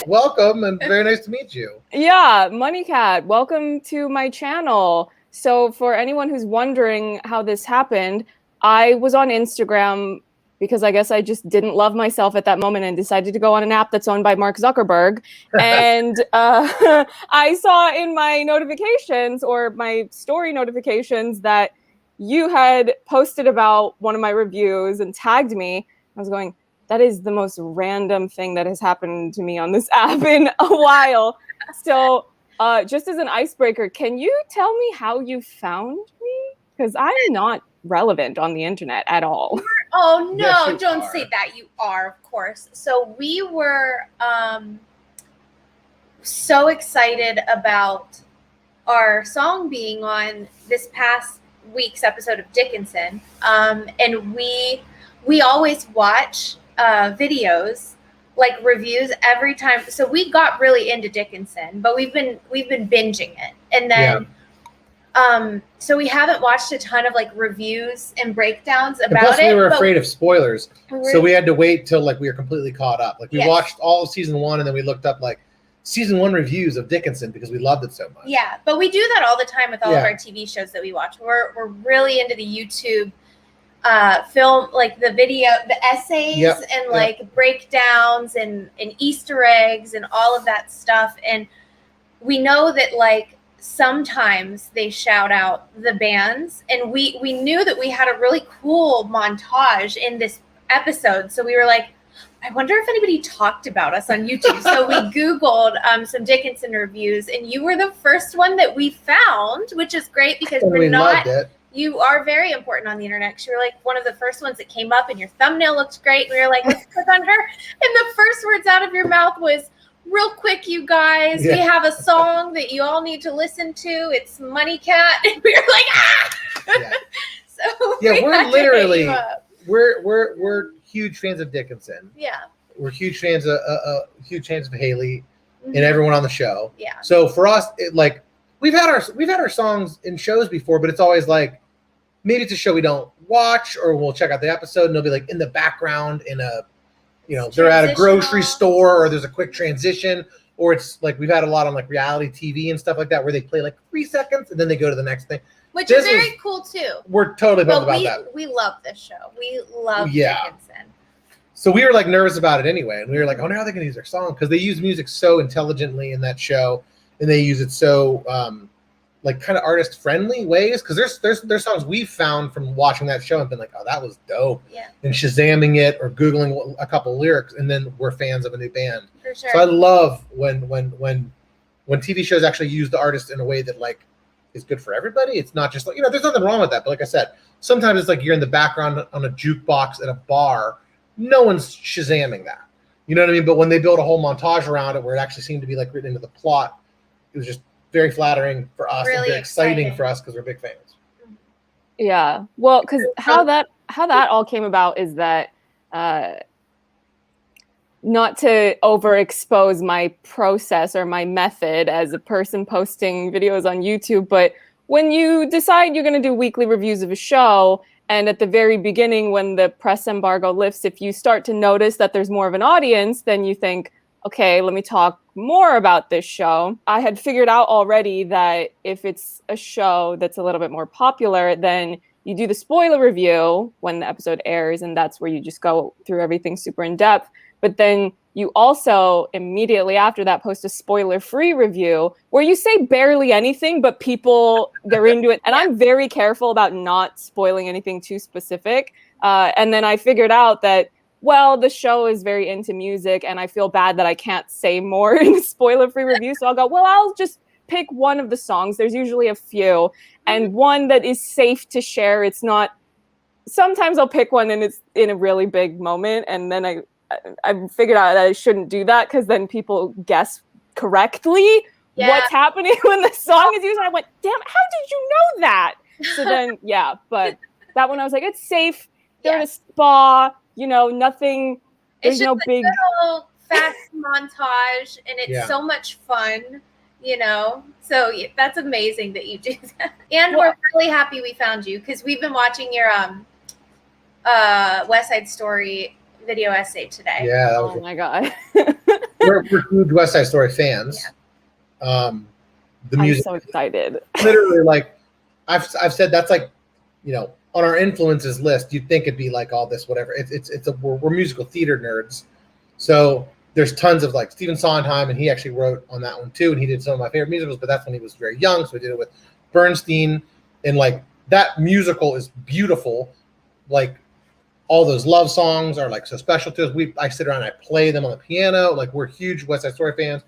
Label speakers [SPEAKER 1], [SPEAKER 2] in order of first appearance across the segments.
[SPEAKER 1] Welcome, and very nice to meet you.
[SPEAKER 2] Yeah, MUNNYCAT, welcome to my channel. So for anyone who's wondering how this happened, I was on Instagram because I guess I just didn't love myself at that moment and decided to go on an app that's owned by Mark Zuckerberg. And I saw in my notifications or my story notifications that you had posted about one of my reviews and tagged me. I was going, that is the most random thing that has happened to me on this app in a while. So just as an icebreaker, can you tell me how you found me? Because I'm not relevant on the internet at all.
[SPEAKER 3] Oh, no,
[SPEAKER 1] Yes,
[SPEAKER 3] don't say that. You are, of course. So we were so excited about our song being on this past week's episode of Dickinson. And we always watch videos, like reviews every time. So we got really into Dickinson, but we've been binging it. And then so we haven't watched a ton of like reviews and breakdowns about
[SPEAKER 1] plus, we
[SPEAKER 3] it.
[SPEAKER 1] were afraid of spoilers, so we had to wait till like we were completely caught up. Like we watched all of season 1, and then we looked up like season 1 reviews of Dickinson because we loved it so much.
[SPEAKER 3] Yeah, but we do that all the time with all of our TV shows that we watch. We're really into the YouTube film, like the video, the essays, and like breakdowns and Easter eggs and all of that stuff. And we know that like sometimes they shout out the bands, and we knew that we had a really cool montage in this episode. So we were like, I wonder if anybody talked about us on YouTube. So we Googled some Dickinson reviews, and you were the first one that we found, which is great because you are very important on the internet, because you were like one of the first ones that came up, and your thumbnail looked great. We were like, let's click on her. And the first words out of your mouth was, real quick, you guys, we have a song that you all need to listen to. It's MUNNYCAT. And we were like, ah! So
[SPEAKER 1] we're literally, we're huge fans of Dickinson.
[SPEAKER 3] Yeah.
[SPEAKER 1] We're huge fans of Hailee and everyone on the show.
[SPEAKER 3] Yeah.
[SPEAKER 1] So for us, like we've had our songs in shows before, but it's always like maybe it's a show we don't watch, or we'll check out the episode and it'll be like in the background in a, they're at a grocery store, or there's a quick transition, or it's like we've had a lot on like reality TV and stuff like that where they play like 3 seconds and then they go to the next thing.
[SPEAKER 3] Which is very cool too.
[SPEAKER 1] We're totally bummed about that.
[SPEAKER 3] We love this show. We love Dickinson.
[SPEAKER 1] So we were like nervous about it anyway, and we were like, oh, now they're gonna use their song, because they use music so intelligently in that show, and they use it so like kind of artist friendly ways, because there's songs we've found from watching that show and been like, oh, that was dope, and Shazamming it or Googling a couple lyrics, and then we're fans of a new band.
[SPEAKER 3] For sure.
[SPEAKER 1] So I love when TV shows actually use the artist in a way that like is good for everybody. It's not just like, there's nothing wrong with that, but like I said, sometimes it's like you're in the background on a jukebox at a bar, no one's Shazamming that, you know what I mean? But when they build a whole montage around it where it actually seemed to be like written into the plot, it was just very flattering for us, really, and very exciting for us because we're big fans.
[SPEAKER 2] Yeah, well, because how that all came about is that not to overexpose my process or my method as a person posting videos on YouTube, but when you decide you're going to do weekly reviews of a show, and at the very beginning when the press embargo lifts, if you start to notice that there's more of an audience, then you think, okay, let me talk more about this show. I had figured out already that if it's a show that's a little bit more popular, then you do the spoiler review when the episode airs, and that's where you just go through everything super in depth. But then you also immediately after that post a spoiler-free review where you say barely anything, but people, they're into it. And I'm very careful about not spoiling anything too specific. And then I figured out that, well, the show is very into music, and I feel bad that I can't say more in a spoiler-free review. So I'll go, well, I'll just pick one of the songs. There's usually a few, and one that is safe to share. It's not, sometimes I'll pick one and it's in a really big moment, and then I figured out that I shouldn't do that because then people guess correctly what's happening when the song is used. And I went, damn, how did you know that? So then, but that one I was like, it's safe. They're in a spa, nothing. There's no big
[SPEAKER 3] little fast montage, and it's so much fun, So that's amazing that you do that. And we're really happy we found you because we've been watching your West Side Story video essay today.
[SPEAKER 1] Yeah, that was
[SPEAKER 2] my God.
[SPEAKER 1] we're huge West Side Story fans.
[SPEAKER 3] Yeah.
[SPEAKER 1] The music,
[SPEAKER 2] I'm so excited.
[SPEAKER 1] literally, like I've said, that's like, you know, on our influences list, you'd think it'd be like all this, whatever. We're musical theater nerds, so there's tons of like Stephen Sondheim, and he actually wrote on that one too, and he did some of my favorite musicals, but that's when he was very young, so we did it with Bernstein, and like that musical is beautiful. Like all those love songs are like so special to us. I sit around and I play them on the piano. Like we're huge West Side Story fans.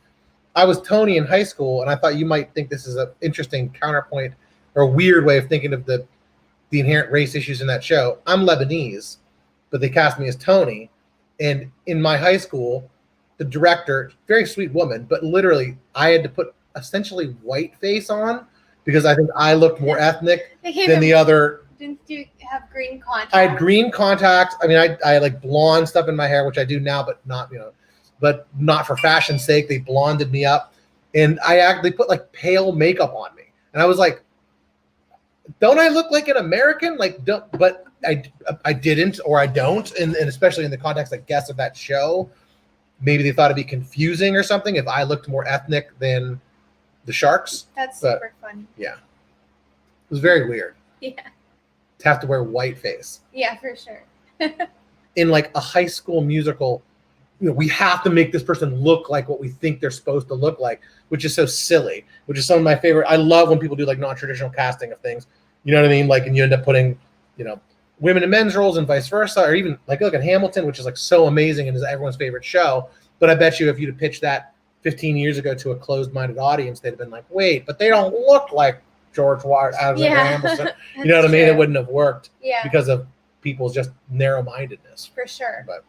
[SPEAKER 1] I was Tony in high school, and I thought you might think this is an interesting counterpoint or a weird way of thinking of the inherent race issues in that show. I'm Lebanese, but they cast me as Tony. And in my high school, the director, very sweet woman, but literally I had to put essentially white face on because I think I looked more ethnic than the other.
[SPEAKER 3] Didn't you have green contacts?
[SPEAKER 1] I had green contacts. I mean, I had like blonde stuff in my hair, which I do now, but not, you know, but not for fashion's sake. They blonded me up, and they put like pale makeup on me, and I was like, don't I look like an American? Like, don't, but I didn't, or I don't, and especially in the context, I guess, of that show, maybe they thought it'd be confusing or something if I looked more ethnic than the Sharks.
[SPEAKER 3] That's super funny.
[SPEAKER 1] Yeah, it was very weird.
[SPEAKER 3] Yeah.
[SPEAKER 1] To have to wear white face.
[SPEAKER 3] Yeah, for sure.
[SPEAKER 1] In like a high school musical, you know, we have to make this person look like what we think they're supposed to look like, which is so silly, which is some of my favorite. I love when people do like non-traditional casting of things, you know what I mean? Like, and you end up putting, you know, women in men's roles and vice versa, or even like look at Hamilton, which is like so amazing and is everyone's favorite show. But I bet you if you'd have pitched that 15 years ago to a closed-minded audience, they'd have been like, wait, but they don't look like George Washington. You know what I mean? It wouldn't have worked because of people's just narrow-mindedness.
[SPEAKER 3] For sure.
[SPEAKER 1] But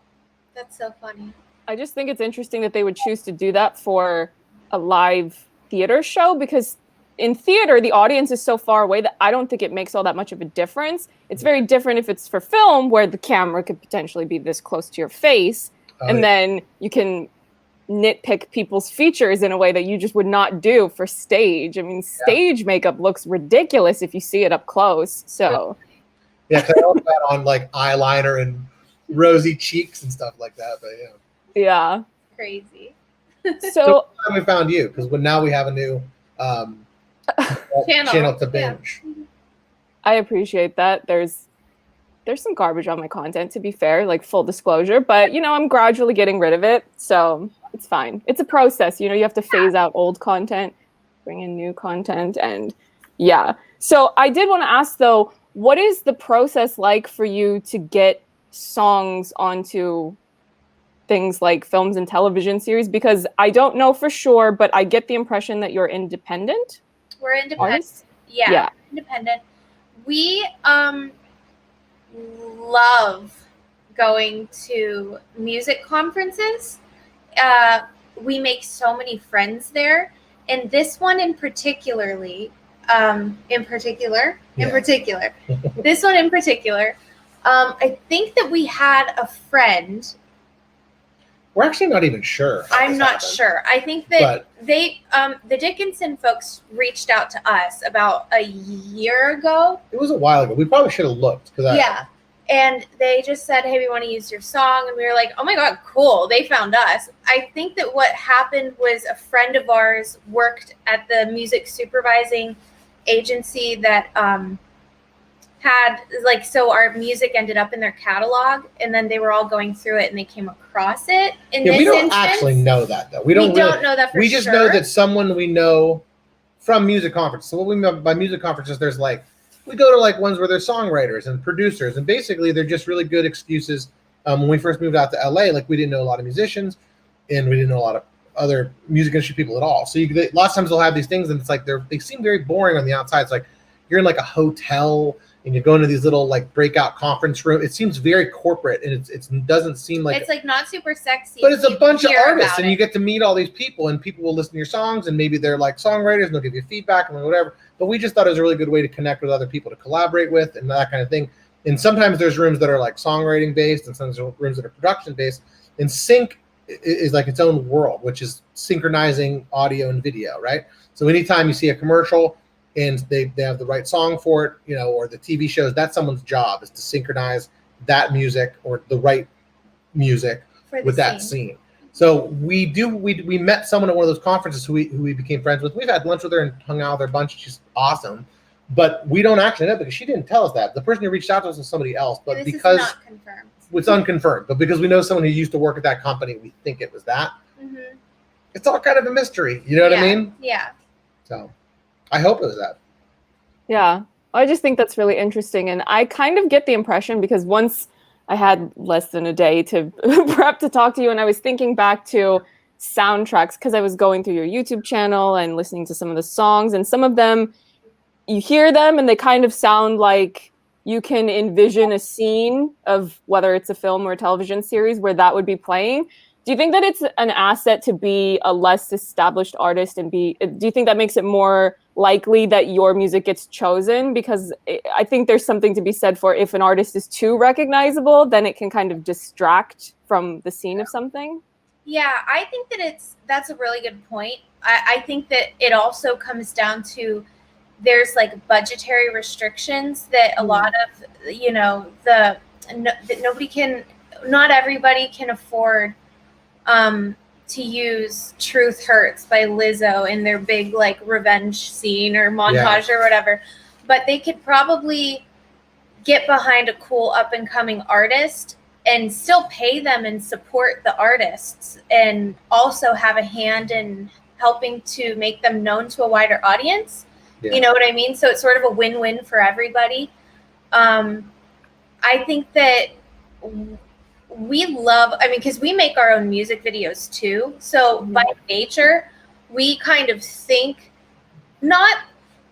[SPEAKER 3] that's so funny.
[SPEAKER 2] I just think it's interesting that they would choose to do that for a live theater show, because in theater, the audience is so far away that I don't think it makes all that much of a difference. It's very different if it's for film, where the camera could potentially be this close to your face, and then you can nitpick people's features in a way that you just would not do for stage. I mean, stage makeup looks ridiculous if you see it up close. So
[SPEAKER 1] yeah, because I always got on like eyeliner and rosy cheeks and stuff like that. But
[SPEAKER 2] yeah,
[SPEAKER 3] crazy.
[SPEAKER 2] So
[SPEAKER 1] we found you, because now we have a new channel to binge.
[SPEAKER 2] I appreciate that. There's some garbage on my content, to be fair, like full disclosure, but you know, I'm gradually getting rid of it, so it's fine. It's a process, you know, you have to phase out old content, bring in new content, and yeah. So I did want to ask though, what is the process like for you to get songs onto things like films and television series? Because I don't know for sure, but I get the impression that you're independent.
[SPEAKER 3] We're independent.
[SPEAKER 2] Artists?
[SPEAKER 3] Yeah, independent. We love going to music conferences. We make so many friends there, and this one in particular, this one in particular, I think that we had a friend.
[SPEAKER 1] We're actually not even sure.
[SPEAKER 3] I'm not sure. I think that the Dickinson folks reached out to us about a year ago.
[SPEAKER 1] It was a while ago. We probably should have looked.
[SPEAKER 3] And they just said, hey, we want to use your song. And we were like, oh my God, cool. They found us. I think that what happened was a friend of ours worked at the music supervising agency that had like, so our music ended up in their catalog, and then they were all going through it and they came across it.
[SPEAKER 1] We don't actually know that though. We don't
[SPEAKER 3] know that for sure.
[SPEAKER 1] We just know that someone we know from music conferences. So what we mean by music conferences, there's like, we go to like ones where there's songwriters and producers, and basically they're just really good excuses. When we first moved out to LA, like we didn't know a lot of musicians, and we didn't know a lot of other music industry people at all. So lots of times they'll have these things, and it's like they seem very boring on the outside. It's like you're in like a hotel and you go into these little like breakout conference room. It seems very corporate, and it doesn't seem like
[SPEAKER 3] it's like not super sexy.
[SPEAKER 1] But it's a bunch of artists, and you get to meet all these people, and people will listen to your songs, and maybe they're like songwriters, and they'll give you feedback and whatever. But we just thought it was a really good way to connect with other people to collaborate with and that kind of thing. And sometimes there's rooms that are like songwriting based, and sometimes there's rooms that are production based. And sync is like its own world, which is synchronizing audio and video, right? So anytime you see a commercial and they have the right song for it, you know, or the TV shows, that's someone's job, is to synchronize that music or the right music with that scene. So we met someone at one of those conferences who we became friends with. We've had lunch with her and hung out with her a bunch. She's awesome. But we don't actually know because she didn't tell us that. The person who reached out to us was somebody else. But
[SPEAKER 3] this
[SPEAKER 1] because
[SPEAKER 3] is not confirmed.
[SPEAKER 1] It's unconfirmed. But because we know someone who used to work at that company, we think it was that.
[SPEAKER 3] Mm-hmm.
[SPEAKER 1] It's all kind of a mystery. You know what I mean?
[SPEAKER 3] Yeah.
[SPEAKER 1] So I hope it was that.
[SPEAKER 2] Yeah. I just think that's really interesting. And I kind of get the impression because once I had less than a day to prep to talk to you, and I was thinking back to soundtracks because I was going through your YouTube channel and listening to some of the songs, and some of them, you hear them and they kind of sound like you can envision a scene of whether it's a film or a television series where that would be playing. Do you think that it's an asset to be a less established artist and do you think that makes it more likely that your music gets chosen? Because I think there's something to be said for if an artist is too recognizable, then it can kind of distract from the scene of something.
[SPEAKER 3] Yeah, I think that that's a really good point. I think that it also comes down to there's like budgetary restrictions that a lot of, that not everybody can afford to use Truth Hurts by Lizzo in their big like revenge scene or montage or whatever. But they could probably get behind a cool up and coming artist and still pay them and support the artists and also have a hand in helping to make them known to a wider audience. Yeah. You know what I mean? So it's sort of a win-win for everybody. I think that we love, because we make our own music videos too. So by nature, we kind of think not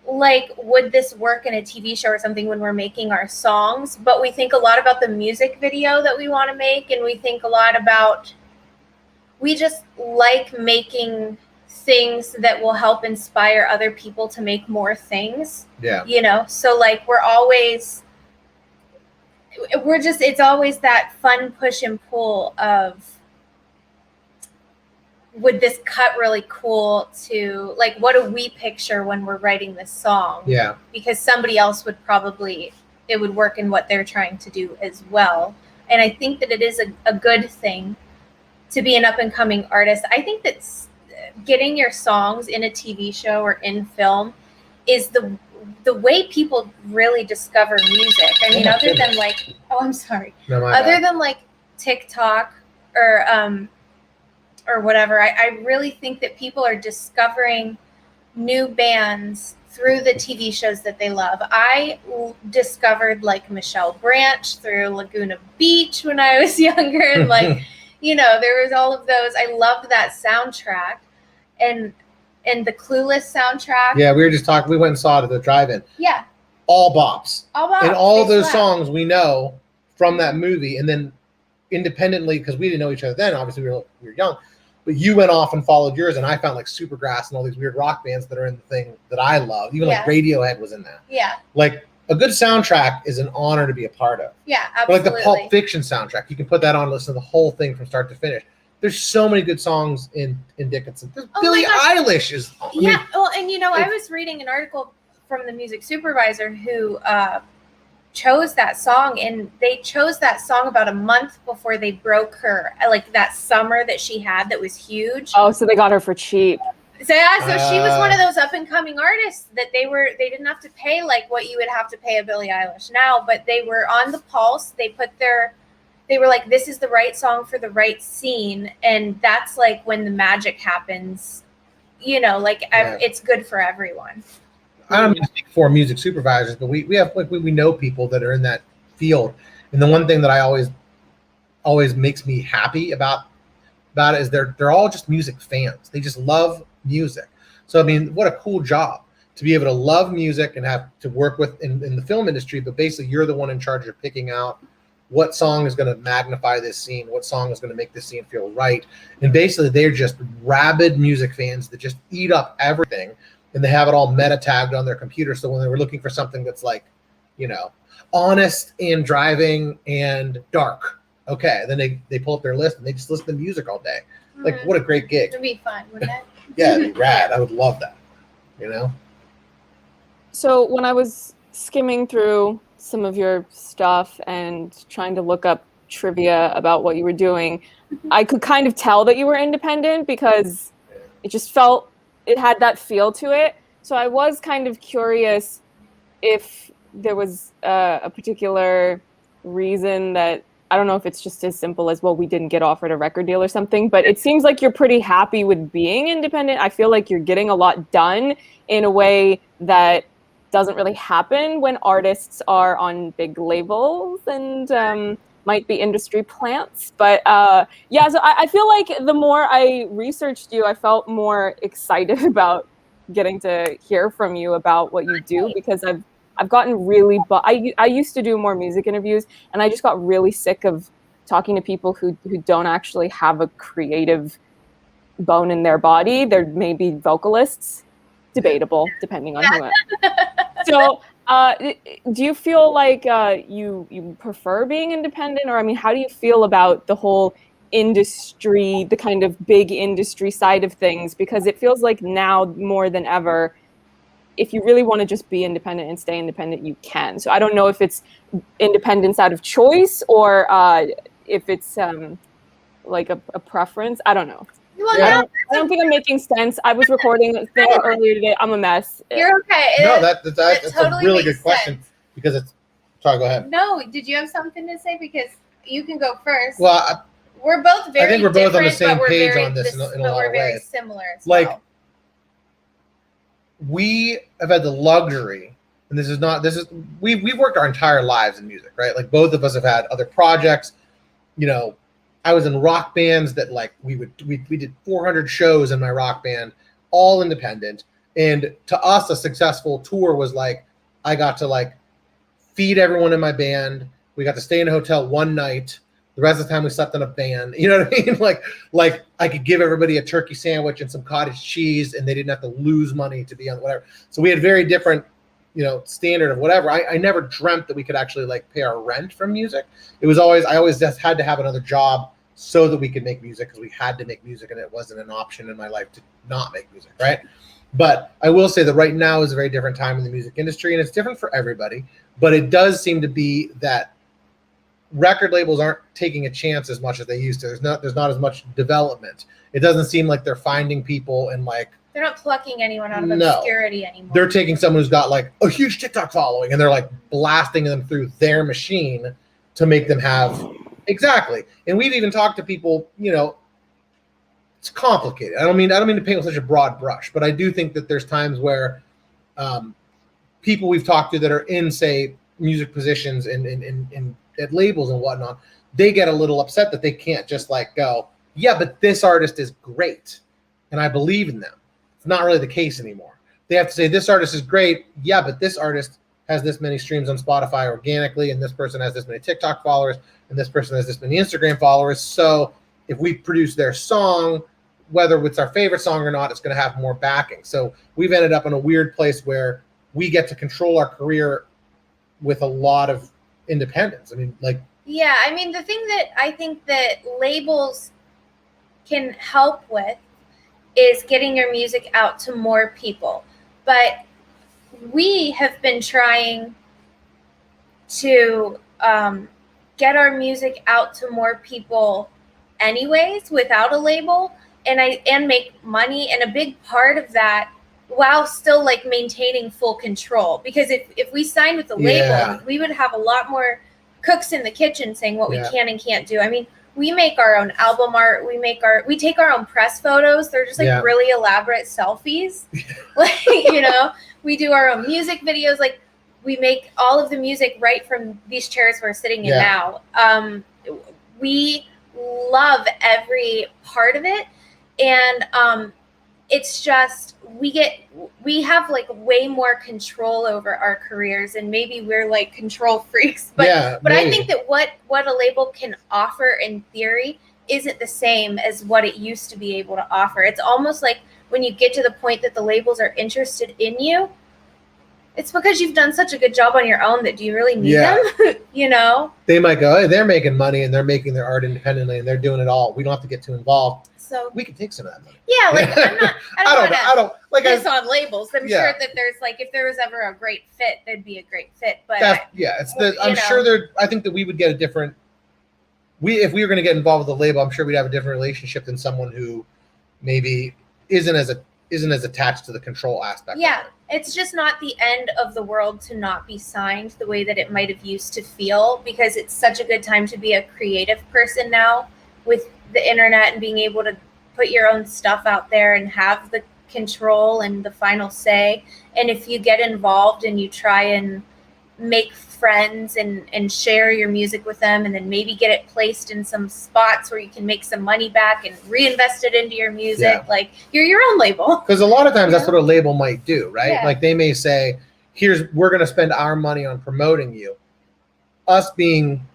[SPEAKER 3] like, would this work in a TV show or something when we're making our songs, but we think a lot about the music video that we want to make. And we think a lot about, we just like making things that will help inspire other people to make more things. Yeah. So like it's always that fun push and pull of, would this cut really cool to like, what do we picture when we're writing this song? Yeah. Because somebody else it would work in what they're trying to do as well. And I think that it is a good thing to be an up and coming artist. I think that getting your songs in a TV show or in film is the way people really discover music. I mean, other than like, other than like TikTok or whatever, I really think that people are discovering new bands through the TV shows that they love. I discovered like Michelle Branch through Laguna Beach when I was younger, and like, there was all of those. I loved that soundtrack, and the Clueless soundtrack. Yeah, we were just talking. We went and saw it at the drive-in. Yeah. All bops. And all of those songs we know from that movie, and then independently, because we didn't know each other then. Obviously, we were young. But you went off and followed yours, and I found like Supergrass and all these weird rock bands that are in the thing that I love. Even like Radiohead was in that. Yeah. Like a good soundtrack is an honor to be a part of. Yeah, absolutely. But like the Pulp Fiction soundtrack, you can put that on and listen to the whole thing from start to finish. There's so many good songs in Dickinson. Billie Eilish is. I was reading an article from the music supervisor who chose that song, and they chose that song about a month before they broke her, like that summer that she had that was huge. Oh, so they got her for cheap. So she was one of those up and coming artists that they didn't have to pay like what you would have to pay a Billie Eilish now, but they were on the pulse. They were like, this is the right song for the right scene, and that's like when the magic happens. It's good for everyone. I don't mean to speak for music supervisors, but we have we know people that are in that field, and the one thing that I always makes me happy about it is they're all just music fans. They just love music. So I mean, what a cool job to be able to love music and have to work with in the film industry. But basically, you're the one in charge of picking out what song is going to magnify this scene, what song is going to make this scene feel right, and basically they're just rabid music fans that just eat up everything. And they have it all meta tagged on their computer. So when they were looking for something that's like, honest and driving and dark, okay, then they pull up their list and they just listen to music all day. Mm-hmm. Like, what a great gig. It'd be fun, wouldn't it? Yeah, it'd be rad. I would love that, So when I was skimming through some of your stuff and trying to look up trivia about what you were doing,
[SPEAKER 2] I could kind of tell that you were independent because it just felt, it had that feel to it. So I was kind of curious if there was a particular reason that, I don't know if it's just as simple as, well, we didn't get offered a record deal or something, but it seems like you're pretty happy with being independent. I feel like you're getting a lot done in a way that doesn't really happen when artists are on big labels and might be industry plants. But yeah, so I feel like the more I researched you, I felt more excited about getting to hear from you about what you do, because I've gotten really, I used to do more music interviews, and I just got really sick of talking to people who don't actually have a creative bone in their body. They're maybe vocalists, debatable, depending on who. So, do you feel like you prefer being independent, or I mean, how do you feel about the whole industry, the kind of big industry side of things? Because it feels like now more than ever, if you really want to just be independent and stay independent, you can. So I don't know if it's independence out of choice or if it's like a preference. I don't know.
[SPEAKER 3] Well,
[SPEAKER 2] yeah. I don't think I'm making sense. I was recording a thing earlier today. I'm a mess.
[SPEAKER 3] You're okay.
[SPEAKER 1] No, that's
[SPEAKER 3] totally
[SPEAKER 1] a really good
[SPEAKER 3] sense.
[SPEAKER 1] question, because it's. Sorry, go ahead.
[SPEAKER 3] No, did you have something to say? Because you can go first.
[SPEAKER 1] Well,
[SPEAKER 3] we're both very.
[SPEAKER 1] I think we're both on the same page
[SPEAKER 3] very,
[SPEAKER 1] on this in a lot of ways.
[SPEAKER 3] We're very similar as
[SPEAKER 1] like,
[SPEAKER 3] well.
[SPEAKER 1] We have had the luxury, and we've worked our entire lives in music, right? Like, both of us have had other projects. You know, I was in rock bands that, like, we did 400 shows in my rock band, all independent. And to us, a successful tour was like, I got to like feed everyone in my band. We got to stay in a hotel one night. The rest of the time we slept in a van. You know what I mean? Like I could give everybody a turkey sandwich and some cottage cheese, and they didn't have to lose money to be on whatever. So we had very different, standard of whatever. I never dreamt that we could actually like pay our rent from music. It was always, I always just had to have another job so that we could make music, because we had to make music, and it wasn't an option in my life to not make music, right? But I will say that right now is a very different time in the music industry, and it's different for everybody. But it does seem to be that record labels aren't taking a chance as much as they used to. There's not as much development. It doesn't seem like they're finding people and like
[SPEAKER 3] they're not plucking anyone out of obscurity anymore.
[SPEAKER 1] They're taking someone who's got like a huge TikTok following, and they're like blasting them through their machine to make them have exactly. And we've even talked to people, it's complicated. I don't mean to paint with such a broad brush, but I do think that there's times where people we've talked to that are in, say, music positions in at labels and whatnot, they get a little upset that they can't just like go, yeah, but this artist is great and I believe in them. It's not really the case anymore. They have to say, this artist is great, yeah, but this artist has this many streams on Spotify organically, and this person has this many TikTok followers, and this person has this many Instagram followers. So if we produce their song, whether it's our favorite song or not, it's going to have more backing. So we've ended up in a weird place where we get to control our career with a lot of independence. I mean, like,
[SPEAKER 3] yeah, I mean, the thing that I think that labels can help with is getting your music out to more people. But we have been trying to get our music out to more people anyways without a label, and make money. And a big part of that, while still like maintaining full control, because if we signed with the label, we would have a lot more cooks in the kitchen saying what we can and can't do. I mean, we make our own album art. We take our own press photos. They're just like really elaborate selfies. Like, we do our own music videos. Like, we make all of the music right from these chairs we're sitting in now. We love every part of it. And it's just, we have like way more control over our careers, and maybe we're like control freaks, but I think that what a label can offer in theory isn't the same as what it used to be able to offer. It's almost like when you get to the point that the labels are interested in you, it's because you've done such a good job on your own that do you really need them?
[SPEAKER 1] They might go, hey, they're making money and they're making their art independently and they're doing it all. We don't have to get too involved.
[SPEAKER 3] So
[SPEAKER 1] we can take some of that money.
[SPEAKER 3] Yeah, like I don't like piss on labels. I'm sure that there's like, if there was ever a great fit, there'd be a great fit. But
[SPEAKER 1] I think that we would get a different if we were going to get involved with the label, I'm sure we'd have a different relationship than someone who maybe isn't as attached to the control aspect.
[SPEAKER 3] Yeah, it's just not the end of the world to not be signed the way that it might have used to feel, because it's such a good time to be a creative person now with the internet and being able to put your own stuff out there and have the control and the final say. And if you get involved and you try and make friends and share your music with them, and then maybe get it placed in some spots where you can make some money back and reinvest it into your music, like you're your own label. Because
[SPEAKER 1] a lot of times that's what a label might do, right?
[SPEAKER 3] Yeah.
[SPEAKER 1] Like they may say, we're going to spend our money on promoting you. Us being,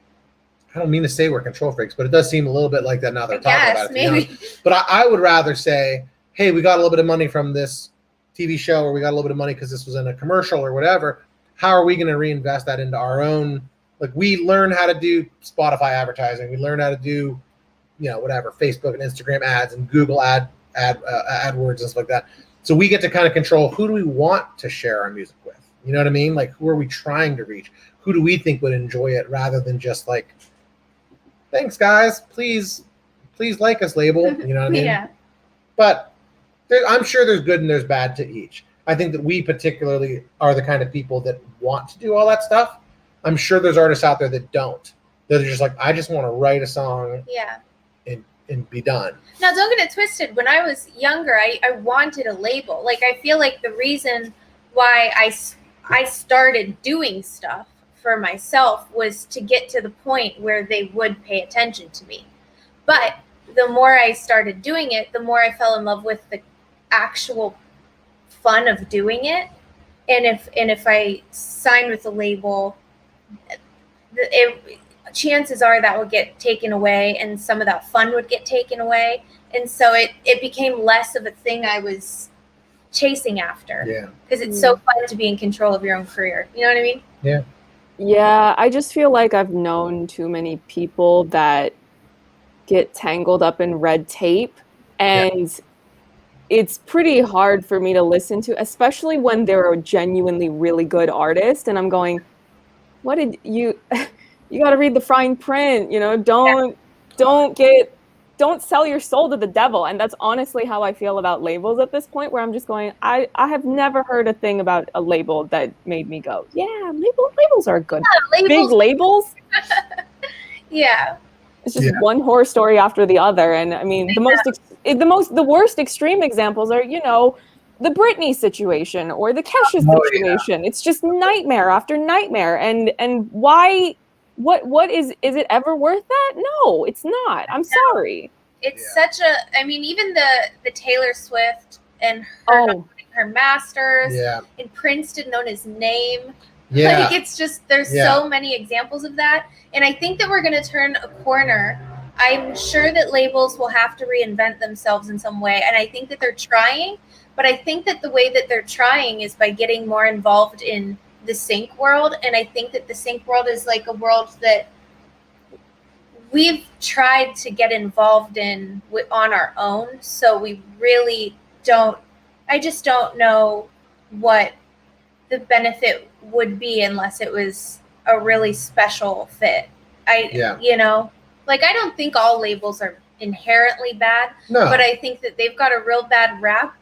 [SPEAKER 1] I don't mean to say we're control freaks, but it does seem a little bit like that now they're talking about it.
[SPEAKER 3] Maybe.
[SPEAKER 1] But I would rather say, hey, we got a little bit of money from this TV show, or we got a little bit of money because this was in a commercial or whatever. How are we going to reinvest that into our own? Like, we learn how to do Spotify advertising. We learn how to do, whatever, Facebook and Instagram ads and Google AdWords and stuff like that. So we get to kind of control, who do we want to share our music with? You know what I mean? Like, who are we trying to reach? Who do we think would enjoy it, rather than just like, thanks guys, please like us, label. You know what I mean?
[SPEAKER 3] Yeah.
[SPEAKER 1] But I'm sure there's good and there's bad to each. I think that we particularly are the kind of people that want to do all that stuff. I'm sure there's artists out there that don't. That are just like, I just want to write a song and be done.
[SPEAKER 3] Now, don't get it twisted. When I was younger, I wanted a label. Like, I feel like the reason why I started doing stuff for myself was to get to the point where they would pay attention to me. But the more I started doing it, the more I fell in love with the actual fun of doing it. And if I sign with a label, chances are that would get taken away, and some of that fun would get taken away. And so it became less of a thing I was chasing after.
[SPEAKER 1] Yeah.
[SPEAKER 3] Because it's so fun to be in control of your own career. You know what I mean?
[SPEAKER 1] Yeah.
[SPEAKER 2] Yeah, I just feel like I've known too many people that get tangled up in red tape, and it's pretty hard for me to listen to, especially when they're a genuinely really good artist. And I'm going, what did you got to read the fine print, don't sell your soul to the devil. And that's honestly how I feel about labels at this point, where I'm just going, I have never heard a thing about a label that made me go, yeah, labels are good.
[SPEAKER 3] Yeah,
[SPEAKER 2] big labels.
[SPEAKER 3] Yeah.
[SPEAKER 2] It's just one horror story after the other. And I mean, the worst extreme examples are, the Britney situation or the Kesha situation. It's just nightmare after nightmare. And why, what is it ever worth that? No, it's not. I'm sorry.
[SPEAKER 3] It's such a, even the Taylor Swift and her not getting her masters, and Prince didn't know his name.
[SPEAKER 1] Yeah.
[SPEAKER 3] Like, it's just, there's so many examples of that. And I think that we're going to turn a corner. I'm sure that labels will have to reinvent themselves in some way. And I think that they're trying, but I think that the way that they're trying is by getting more involved in the sync world. And I think that the sync world is like a world that we've tried to get involved in on our own. So we really I just don't know what the benefit would be unless it was a really special fit. I don't think all labels are inherently bad, but I think that they've got a real bad rap,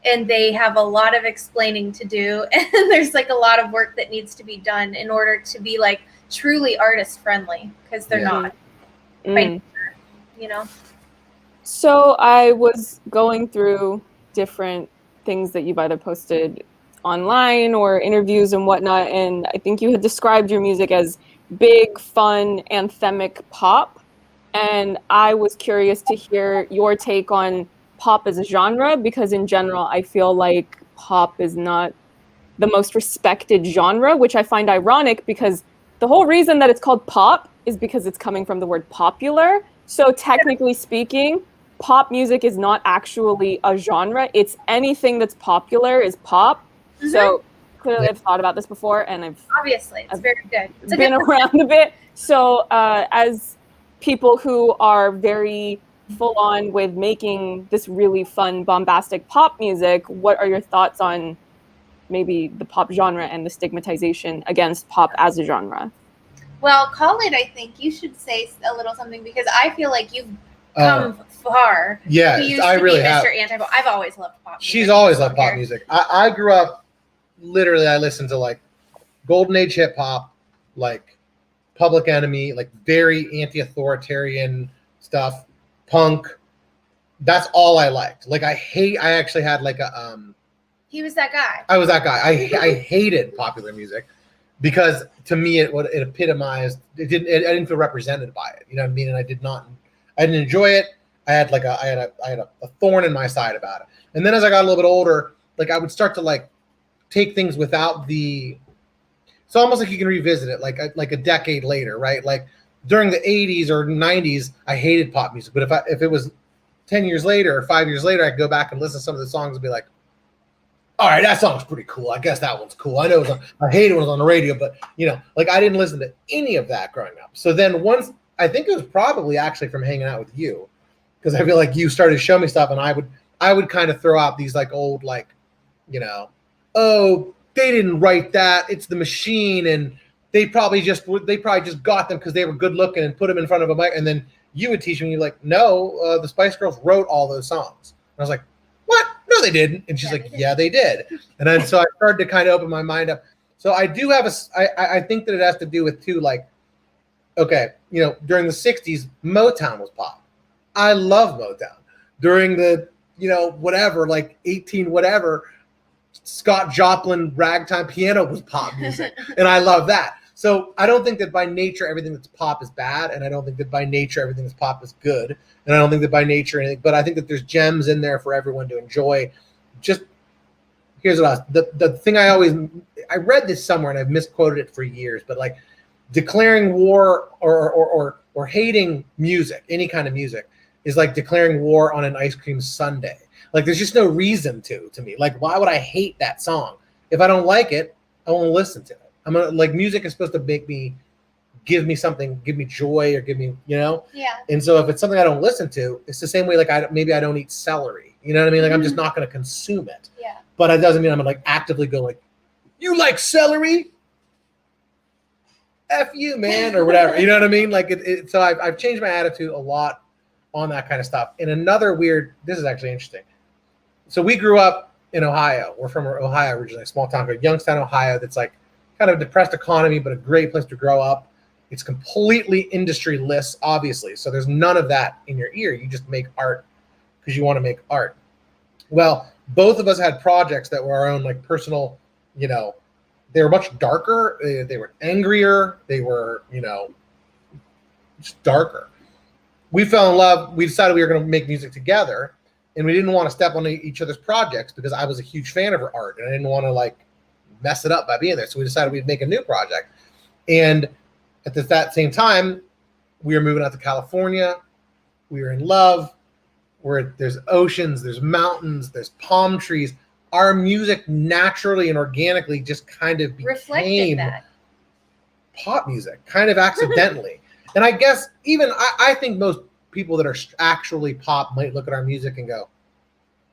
[SPEAKER 3] and they have a lot of explaining to do, and there's like a lot of work that needs to be done in order to be like truly artist friendly, because they're not.
[SPEAKER 2] So I was going through different things that you've either posted online or interviews and whatnot, and I think you had described your music as big, fun, anthemic pop. And I was curious to hear your take on pop as a genre, because in general, I feel like pop is not the most respected genre, which I find ironic, because the whole reason that it's called pop is because it's coming from the word popular. So technically speaking, pop music is not actually a genre. It's anything that's popular is pop. Mm-hmm. So clearly I've thought about this before, and I've
[SPEAKER 3] very good. It's
[SPEAKER 2] been around a bit. So as people who are very full on with making this really fun, bombastic pop music, what are your thoughts on maybe the pop genre and the stigmatization against pop as a genre?
[SPEAKER 3] Well, Colin, I think you should say a little something because I feel like you've come far.
[SPEAKER 1] Yeah,
[SPEAKER 3] You used
[SPEAKER 1] I
[SPEAKER 3] to
[SPEAKER 1] really
[SPEAKER 3] be
[SPEAKER 1] have.
[SPEAKER 3] Mr. Anti-pop. I've always loved pop music.
[SPEAKER 1] She's always loved pop music. I grew up, literally, I listened to like Golden Age hip hop, like Public Enemy, like very anti-authoritarian stuff, punk. That's all I liked. Like I actually had like a
[SPEAKER 3] He was that guy.
[SPEAKER 1] I was that guy. I hated popular music because to me it epitomized. I didn't feel represented by it. You know what I mean? And I didn't enjoy it. I had a thorn in my side about it. And then as I got a little bit older, like I would start to like take things without the. It's almost like you can revisit it like a decade later, right? Like during the 80s or 90s, I hated pop music. But if it was 10 years later or 5 years later, I could go back and listen to some of the songs and be like, all right, that song's pretty cool. I guess that one's cool. I know I hate it when it was on the radio, but you know, like I didn't listen to any of that growing up. So then once, I think it was probably actually from hanging out with you, because I feel like you started to show me stuff and I would kind of throw out these like old, like, you know, oh, they didn't write that. It's the machine. And they probably just got them because they were good looking and put them in front of a mic. And then you would teach me, you're like, no, the Spice Girls wrote all those songs. And I was like, what? No, they didn't. And she's like, yeah, they did. And then so I started to kind of open my mind up. So I do have I think that it has to do with too, like, okay, you know, during the 60s, Motown was pop. I love Motown. During the, you know, whatever, like 18 whatever, Scott Joplin ragtime piano was pop music. And I love that. So I don't think that by nature everything that's pop is bad, and I don't think that by nature everything that's pop is good, and I don't think that by nature anything. But I think that there's gems in there for everyone to enjoy. Just here's what the thing I read this somewhere and I've misquoted it for years, but like declaring war or hating music, any kind of music, is like declaring war on an ice cream sundae. Like there's just no reason to me. Like why would I hate that song? If I don't like it, I won't listen to it. I'm gonna, like, music is supposed to give me something, give me joy, or give me, you know.
[SPEAKER 3] Yeah.
[SPEAKER 1] And so if it's something I don't listen to, it's the same way. Like maybe I don't eat celery. You know what I mean? Like I'm just not gonna consume it.
[SPEAKER 3] Yeah.
[SPEAKER 1] But it doesn't mean I'm gonna like actively go like, you like celery? F you, man, or whatever. You know what I mean? Like so I've changed my attitude a lot on that kind of stuff. And another weird. This is actually interesting. So we grew up in Ohio. We're from Ohio originally, a small town called Youngstown, Ohio. That's like kind of depressed economy, but a great place to grow up. It's completely industry-less, obviously. So there's none of that in your ear. You just make art because you want to make art. Well, both of us had projects that were our own, like personal, you know, they were much darker. They were angrier. They were, you know, just darker. We fell in love. We decided we were going to make music together, and we didn't want to step on each other's projects because I was a huge fan of her art, and I didn't want to like mess it up by being there. So we decided we'd make a new project. And at that same time, we were moving out to California. We were in love. There's oceans, there's mountains, there's palm trees. Our music naturally and organically just kind of became pop music, kind of accidentally. And I guess even I think most people that are actually pop might look at our music and go,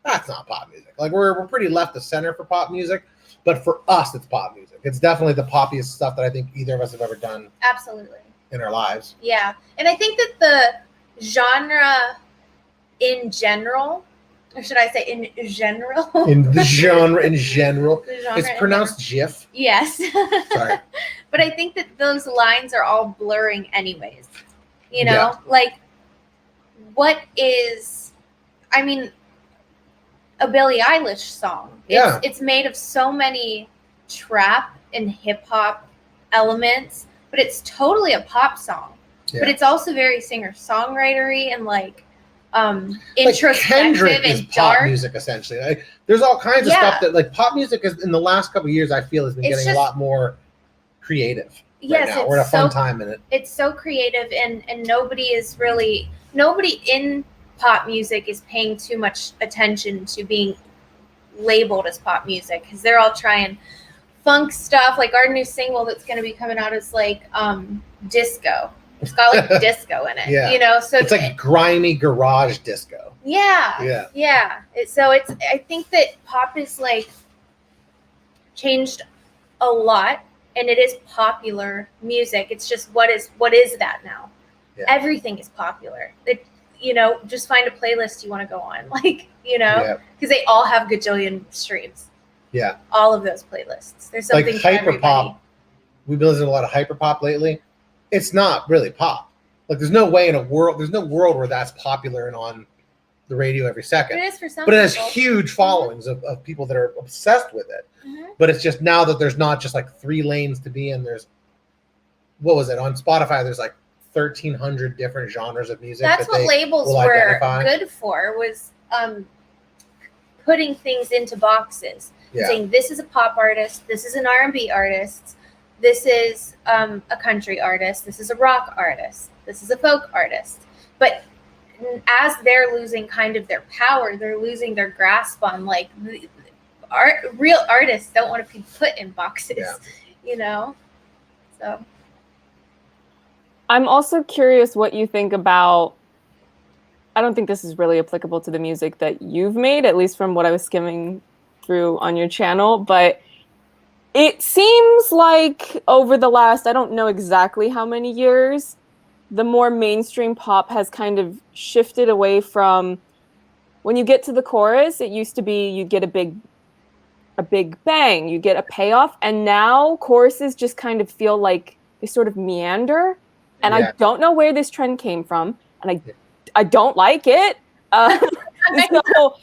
[SPEAKER 1] that's not pop music. Like we're pretty left of center for pop music. But for us, it's pop music. It's definitely the poppiest stuff that I think either of us have ever done.
[SPEAKER 3] Absolutely.
[SPEAKER 1] In our lives.
[SPEAKER 3] Yeah. And I think that the genre in general, or should I say in general?
[SPEAKER 1] In the genre in general. It's pronounced GIF.
[SPEAKER 3] Yes.
[SPEAKER 1] Sorry.
[SPEAKER 3] But I think that those lines are all blurring anyways. You know? Like, what is, I mean, a Billie Eilish song. It's made of so many trap and hip hop elements, but it's totally a pop song. Yeah. But it's also very singer-songwritery and like introspective
[SPEAKER 1] like is
[SPEAKER 3] and dark.
[SPEAKER 1] Pop music essentially. Like there's all kinds of stuff that like pop music is in the last couple of years I feel has been getting a lot more creative. Yes, right now. We're at a fun time in it.
[SPEAKER 3] It's so creative and nobody in pop music is paying too much attention to being labeled as pop music because they're all trying funk stuff. Like our new single that's going to be coming out is like disco. It's got like disco in it, you know. So
[SPEAKER 1] it's like grimy garage disco.
[SPEAKER 3] Yeah. I think that pop is like changed a lot, and it is popular music. It's just what is that now? Yeah. Everything is popular. It, you know, just find a playlist you want to go on, like, you know, because they all have gajillion streams.
[SPEAKER 1] Yeah,
[SPEAKER 3] all of those playlists. There's something
[SPEAKER 1] like
[SPEAKER 3] for everybody.
[SPEAKER 1] hyperpop. We've been listening to a lot of hyperpop lately. It's not really pop. Like there's no way in a world. There's no world where that's popular and on the radio every second.
[SPEAKER 3] It is for some
[SPEAKER 1] but it has
[SPEAKER 3] people.
[SPEAKER 1] huge followings of people that are obsessed with it. But it's just now that there's not just like 3 lanes to be in. There's, what was it, on Spotify? There's like 1,300 different genres of music.
[SPEAKER 3] That's what labels were good for, was putting things into boxes. Yeah. Saying this is a pop artist, this is an R&B artist, this is a country artist, this is a rock artist, this is a folk artist. But as they're losing kind of their power, they're losing their grasp on like real artists don't want to be put in boxes, you know? So
[SPEAKER 2] I'm also curious what you think about, I don't think this is really applicable to the music that you've made, at least from what I was skimming through on your channel, but it seems like over the last, I don't know exactly how many years, the more mainstream pop has kind of shifted away from, when you get to the chorus, it used to be you get a big bang, you get a payoff, and now choruses just kind of feel like they sort of meander, and I don't know where this trend came from, and I don't like it. So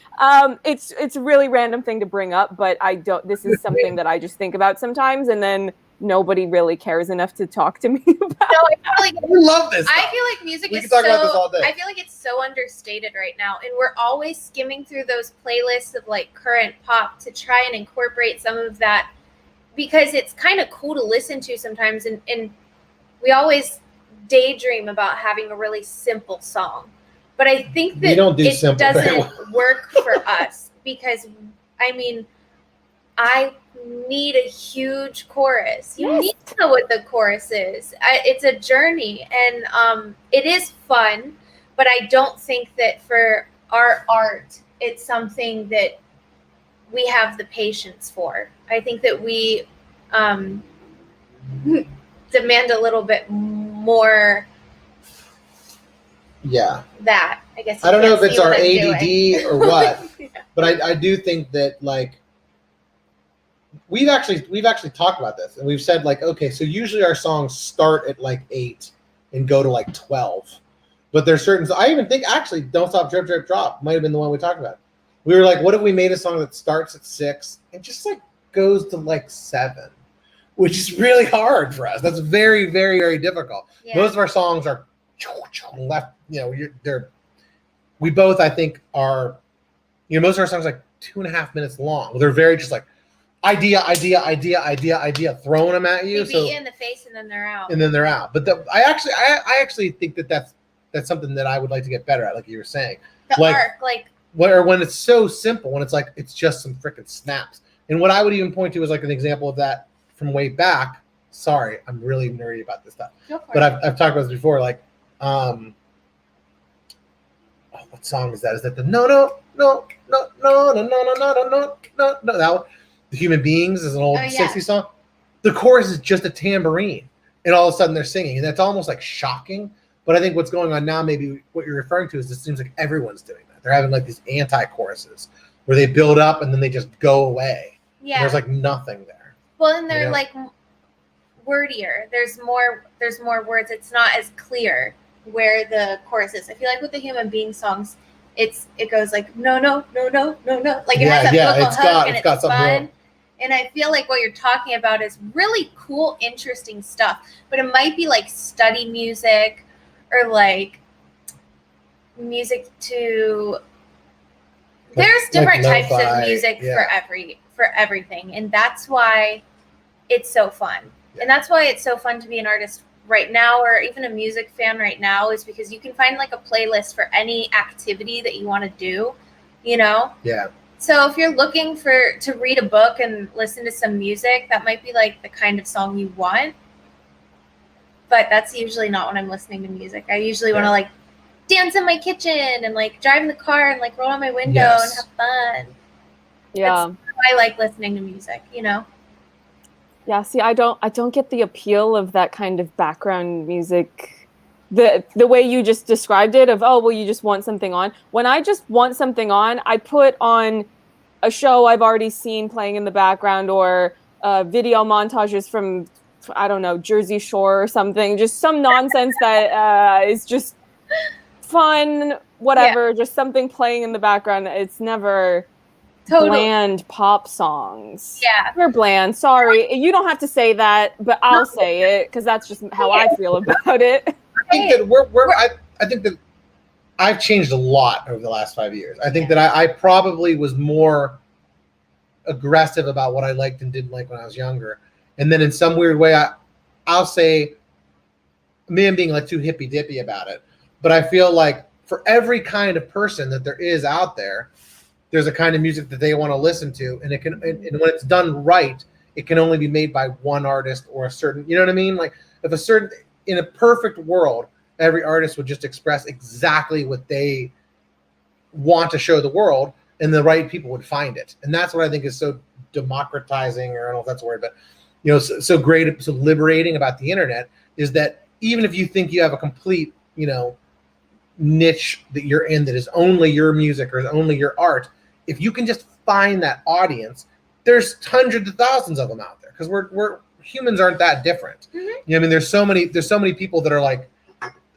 [SPEAKER 2] it's a really random thing to bring up, but this is something that I just think about sometimes, and then nobody really cares enough to talk to me about.
[SPEAKER 3] No, I feel like
[SPEAKER 1] we love this stuff.
[SPEAKER 3] I feel like music
[SPEAKER 1] we
[SPEAKER 3] is
[SPEAKER 1] can talk about this all day.
[SPEAKER 3] I feel like it's so understated right now, and we're always skimming through those playlists of like current pop to try and incorporate some of that, because it's kind of cool to listen to sometimes, and we always daydream about having a really simple song. But I think that it doesn't work for us, because, I mean, I need a huge chorus. You need to know what the chorus is. It's a journey, and it is fun, but I don't think that for our art, it's something that we have the patience for. I think that we demand a little bit more.
[SPEAKER 1] Yeah.
[SPEAKER 3] That, I guess.
[SPEAKER 1] I don't know if it's our ADD or what, but I do think that, like, we've actually talked about this, and we've said, like, okay, so usually our songs start at like 8 and go to like 12, but there's certain, I even think actually Don't Stop Drip Drip Drop might have been the one we talked about. We were like, what if we made a song that starts at 6 and just like goes to like 7, which is really hard for us. That's very, very, very difficult. Yeah. Most of our songs are left, you know, we both, I think, are, you know, most of our songs are like 2.5 minutes long. They're very just like idea, throwing them at you.
[SPEAKER 3] They beat you in the face and then they're out.
[SPEAKER 1] But I actually think that that's something that I would like to get better at, like you were saying.
[SPEAKER 3] The arc, like,
[SPEAKER 1] or when it's so simple, when it's like it's just some freaking snaps. And what I would even point to is like an example of that from way back. Sorry, I'm really nerdy about this stuff. But I've talked about this before, like, what song is that? Is that the no that one? The Human Beings is an old 60s song. The chorus is just a tambourine, and all of a sudden they're singing, and that's almost like shocking. But I think what's going on now, maybe what you're referring to, is it seems like everyone's doing that. They're having like these anti-choruses where they build up and then they just go away. Yeah, and there's like nothing there.
[SPEAKER 3] Well, and they're like wordier. There's more words. It's not as clear where the chorus is. I feel like with the Human Being songs, it goes like no, like it has that vocal hook, and it's fun. And I feel like what you're talking about is really cool, interesting stuff. But it might be like study music, or like music to. There's different types of music for everything, and that's why it's so fun. And that's why it's so fun to be an artist right now, or even a music fan right now, is because you can find like a playlist for any activity that you want to do, you know?
[SPEAKER 1] Yeah.
[SPEAKER 3] So if you're looking to read a book and listen to some music, that might be like the kind of song you want. But that's usually not when I'm listening to music. I usually want to like dance in my kitchen and like drive in the car and like roll on my window and have fun.
[SPEAKER 2] Yeah.
[SPEAKER 3] That's how I like listening to music, you know?
[SPEAKER 2] Yeah, see, I don't get the appeal of that kind of background music. The way you just described it of, oh, well, you just want something on. When I just want something on, I put on a show I've already seen playing in the background, or video montages from, I don't know, Jersey Shore or something. Just some nonsense that is just fun, whatever, just something playing in the background. It's never bland pop songs.
[SPEAKER 3] Yeah.
[SPEAKER 2] They're bland. Sorry. You don't have to say that, but I'll say it because that's just how I feel about it.
[SPEAKER 1] I think that I think that I've changed a lot over the last 5 years. I think that I probably was more aggressive about what I liked and didn't like when I was younger. And then in some weird way, I'll say, maybe I'm being like too hippy dippy about it, but I feel like for every kind of person that there is out there, there's a kind of music that they want to listen to, and and when it's done right, it can only be made by one artist or a certain, you know what I mean? Like in a perfect world, every artist would just express exactly what they want to show the world, and the right people would find it. And that's what I think is so democratizing, or I don't know if that's a word, but so great, so liberating about the internet, is that even if you think you have a complete, niche that you're in that is only your music or is only your art, if you can just find that audience, there's hundreds of thousands of them out there, because we're humans aren't that different.
[SPEAKER 3] Mm-hmm.
[SPEAKER 1] I mean, there's so many people that are like,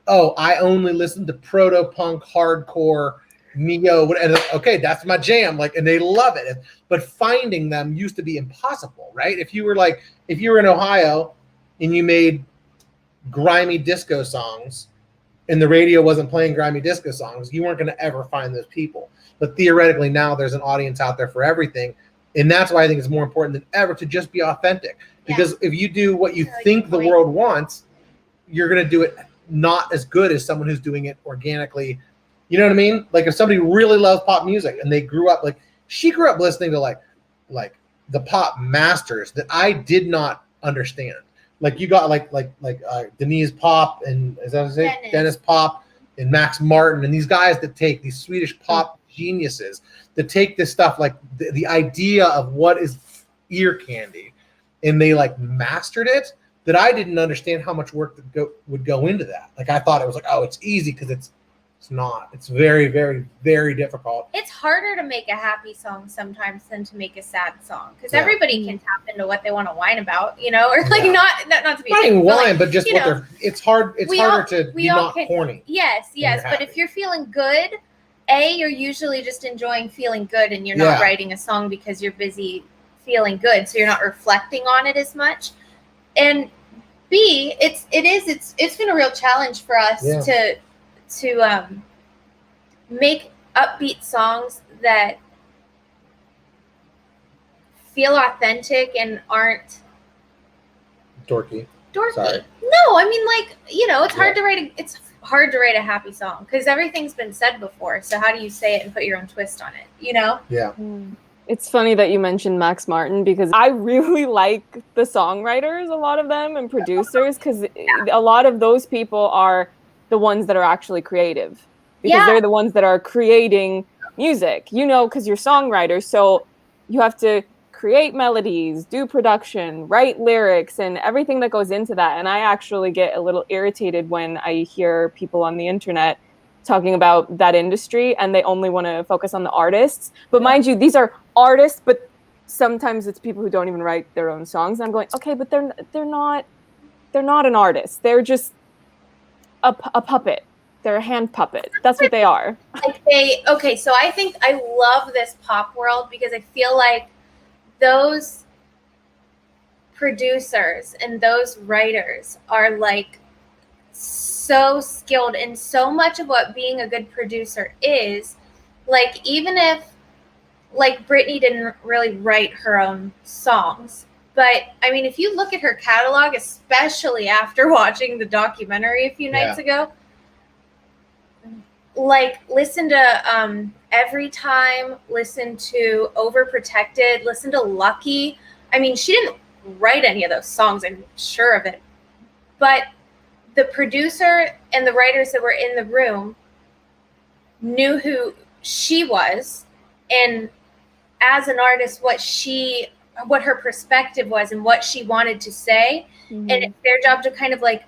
[SPEAKER 1] oh, I only listen to proto punk, hardcore, neo, and okay, that's my jam, like, and they love it. But finding them used to be impossible, right? If you were in Ohio and you made grimy disco songs and the radio wasn't playing grimy disco songs, you weren't going to ever find those people. But theoretically, now there's an audience out there for everything. And that's why I think it's more important than ever to just be authentic. Because if you do what you think the world wants, you're going to do it not as good as someone who's doing it organically. You know what I mean? Like if somebody really loves pop music and they grew up, like she grew up listening to like the pop masters that I did not understand. Like you got like Denise Pop, and is that his name? Dennis Pop, and Max Martin, and these guys that take these Swedish pop geniuses that take this stuff, like the idea of what is ear candy, and they like mastered it, that I didn't understand how much work would go into that. Like I thought it was like, oh, it's easy, because it's not. It's very, very, very difficult.
[SPEAKER 3] It's harder to make a happy song sometimes than to make a sad song, because everybody can tap into what they want to whine about, or like not to be
[SPEAKER 1] not even whine, but just what they're. It's hard. It's harder to be not corny.
[SPEAKER 3] Yes, but if you're feeling good, you're usually just enjoying feeling good, and you're not writing a song because you're busy feeling good, so you're not reflecting on it as much. And B, it's been a real challenge for us to make upbeat songs that feel authentic and aren't
[SPEAKER 1] dorky.
[SPEAKER 3] Sorry. No, I mean, like, it's hard to write a happy song because everything's been said before. So how do you say it and put your own twist on it?
[SPEAKER 1] Yeah.
[SPEAKER 2] It's funny that you mentioned Max Martin, because I really like the songwriters, a lot of them, and producers, because a lot of those people are the ones that are actually creative, because they're the ones that are creating music, because you're songwriters. So you have to create melodies, do production, write lyrics, and everything that goes into that. And I actually get a little irritated when I hear people on the internet talking about that industry and they only want to focus on the artists. But mind you, these are artists, but sometimes it's people who don't even write their own songs. And I'm going, okay, but they're not an artist. They're just a puppet. They're a hand puppet. That's what they are.
[SPEAKER 3] So I think I love this pop world because I feel like those producers and those writers are like so skilled, and so much of what being a good producer is, like, even if like Britney didn't really write her own songs, but I mean, if you look at her catalog, especially after watching the documentary a few nights ago, like listen to Every Time, listen to Overprotected, listen to Lucky. I mean, she didn't write any of those songs, I'm sure of it, but the producer and the writers that were in the room knew who she was, and as an artist, what what her perspective was and what she wanted to say.
[SPEAKER 2] Mm-hmm.
[SPEAKER 3] And it's their job to kind of like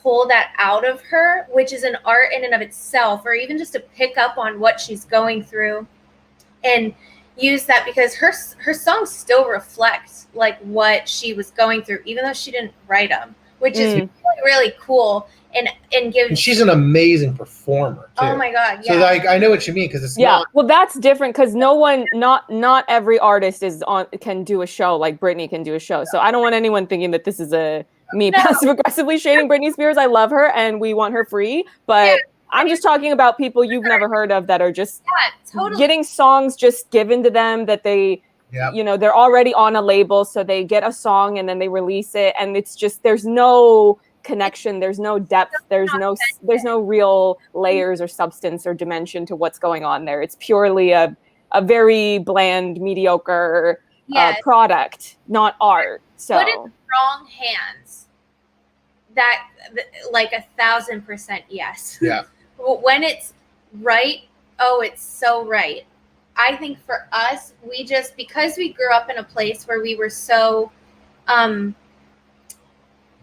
[SPEAKER 3] pull that out of her, which is an art in and of itself, or even just to pick up on what she's going through and use that, because her songs still reflect like what she was going through, even though she didn't write them, which is really, really cool. And
[SPEAKER 1] she's an amazing performer too.
[SPEAKER 3] Oh my God, yeah.
[SPEAKER 1] So like I know what you mean, because it's not.
[SPEAKER 2] Well, that's different, because not every artist can do a show like Britney can do a show. So I don't want anyone thinking that this is me passive aggressively shading Britney Spears. I love her and we want her free, but I'm just talking about people you've never heard of that are just getting songs just given to them that they, they're already on a label, so they get a song and then they release it, and it's just there's no connection, there's no depth, there's no real layers or substance or dimension to what's going on there. It's purely a very bland, mediocre product, not art. So
[SPEAKER 3] put in strong hands, that like 1,000% yes.
[SPEAKER 1] Yeah.
[SPEAKER 3] When it's right, it's so right. I think for us, we just, because we grew up in a place where we were so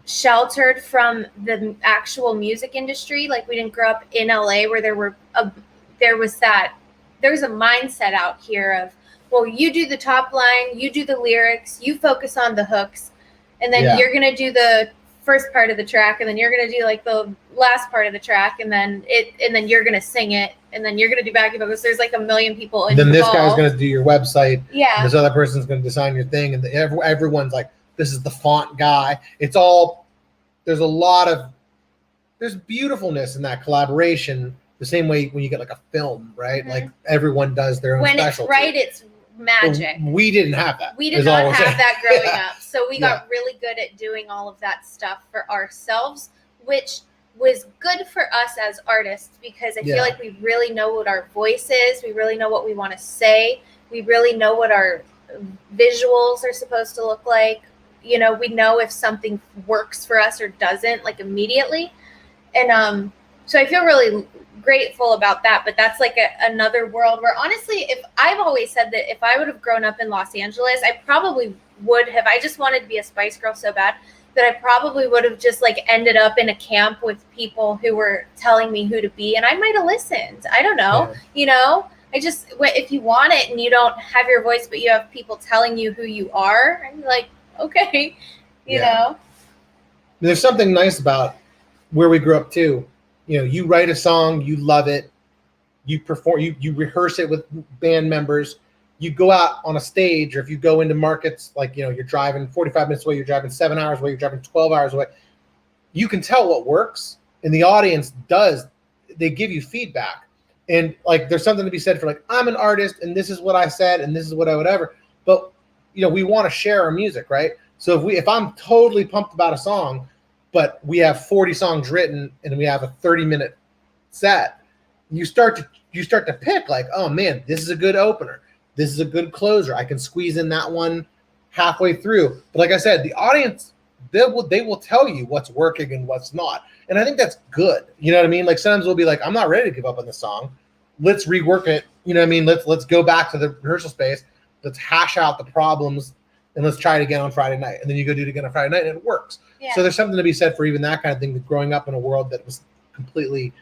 [SPEAKER 3] sheltered from the actual music industry. Like we didn't grow up in LA where there was a mindset out here of, well, you do the top line, you do the lyrics, you focus on the hooks, and then you're gonna do the first part of the track, and then you're gonna do like the last part of the track, and then you're gonna sing it, and then you're gonna do backing vocals. There's like a million people involved.
[SPEAKER 1] Then this guy's gonna do your website.
[SPEAKER 3] Yeah.
[SPEAKER 1] And this other person's gonna design your thing, and everyone's like, this is the font guy. It's all, there's beautifulness in that collaboration. The same way when you get like a film, right?
[SPEAKER 3] Mm-hmm.
[SPEAKER 1] Like everyone does their own specialty.
[SPEAKER 3] When it's right, it's magic.
[SPEAKER 1] We didn't have that.
[SPEAKER 3] We did not have that growing up. So we got really good at doing all of that stuff for ourselves, which was good for us as artists, because I feel like we really know what our voice is. We really know what we want to say. We really know what our visuals are supposed to look like. You know, we know if something works for us or doesn't, like immediately. And so I feel really grateful about that. But that's like another world where, honestly, if I've always said that if I would have grown up in Los Angeles, I probably would have. I just wanted to be a Spice Girl so bad that I probably would have just like ended up in a camp with people who were telling me who to be, and I might have listened. I don't know. Yeah. You know, if you want it and you don't have your voice, but you have people telling you who you are, I'm like, okay, you know.
[SPEAKER 1] There's something nice about where we grew up too. You know, you write a song, you love it, you perform, you rehearse it with band members, you go out on a stage, or if you go into markets, like, you know, you're driving 45 minutes away, you're driving 7 hours away, you're driving 12 hours away, you can tell what works, and the audience they give you feedback. And like, there's something to be said for like, I'm an artist and this is what I said and this is what I would ever, but you know, we want to share our music, right? So if I'm totally pumped about a song, but we have 40 songs written and we have a 30-minute set, you start to pick like, oh man, this is a good opener. This is a good closer. I can squeeze in that one halfway through. But like I said, the audience, they will tell you what's working and what's not. And I think that's good. You know what I mean? Like sometimes we'll be like, I'm not ready to give up on this song. Let's rework it. You know what I mean? Let's go back to the rehearsal space. Let's hash out the problems and let's try it again on Friday night. And then you go do it again on Friday night and it works. Yeah. So there's something to be said for even that kind of thing, that growing up in a world that was completely,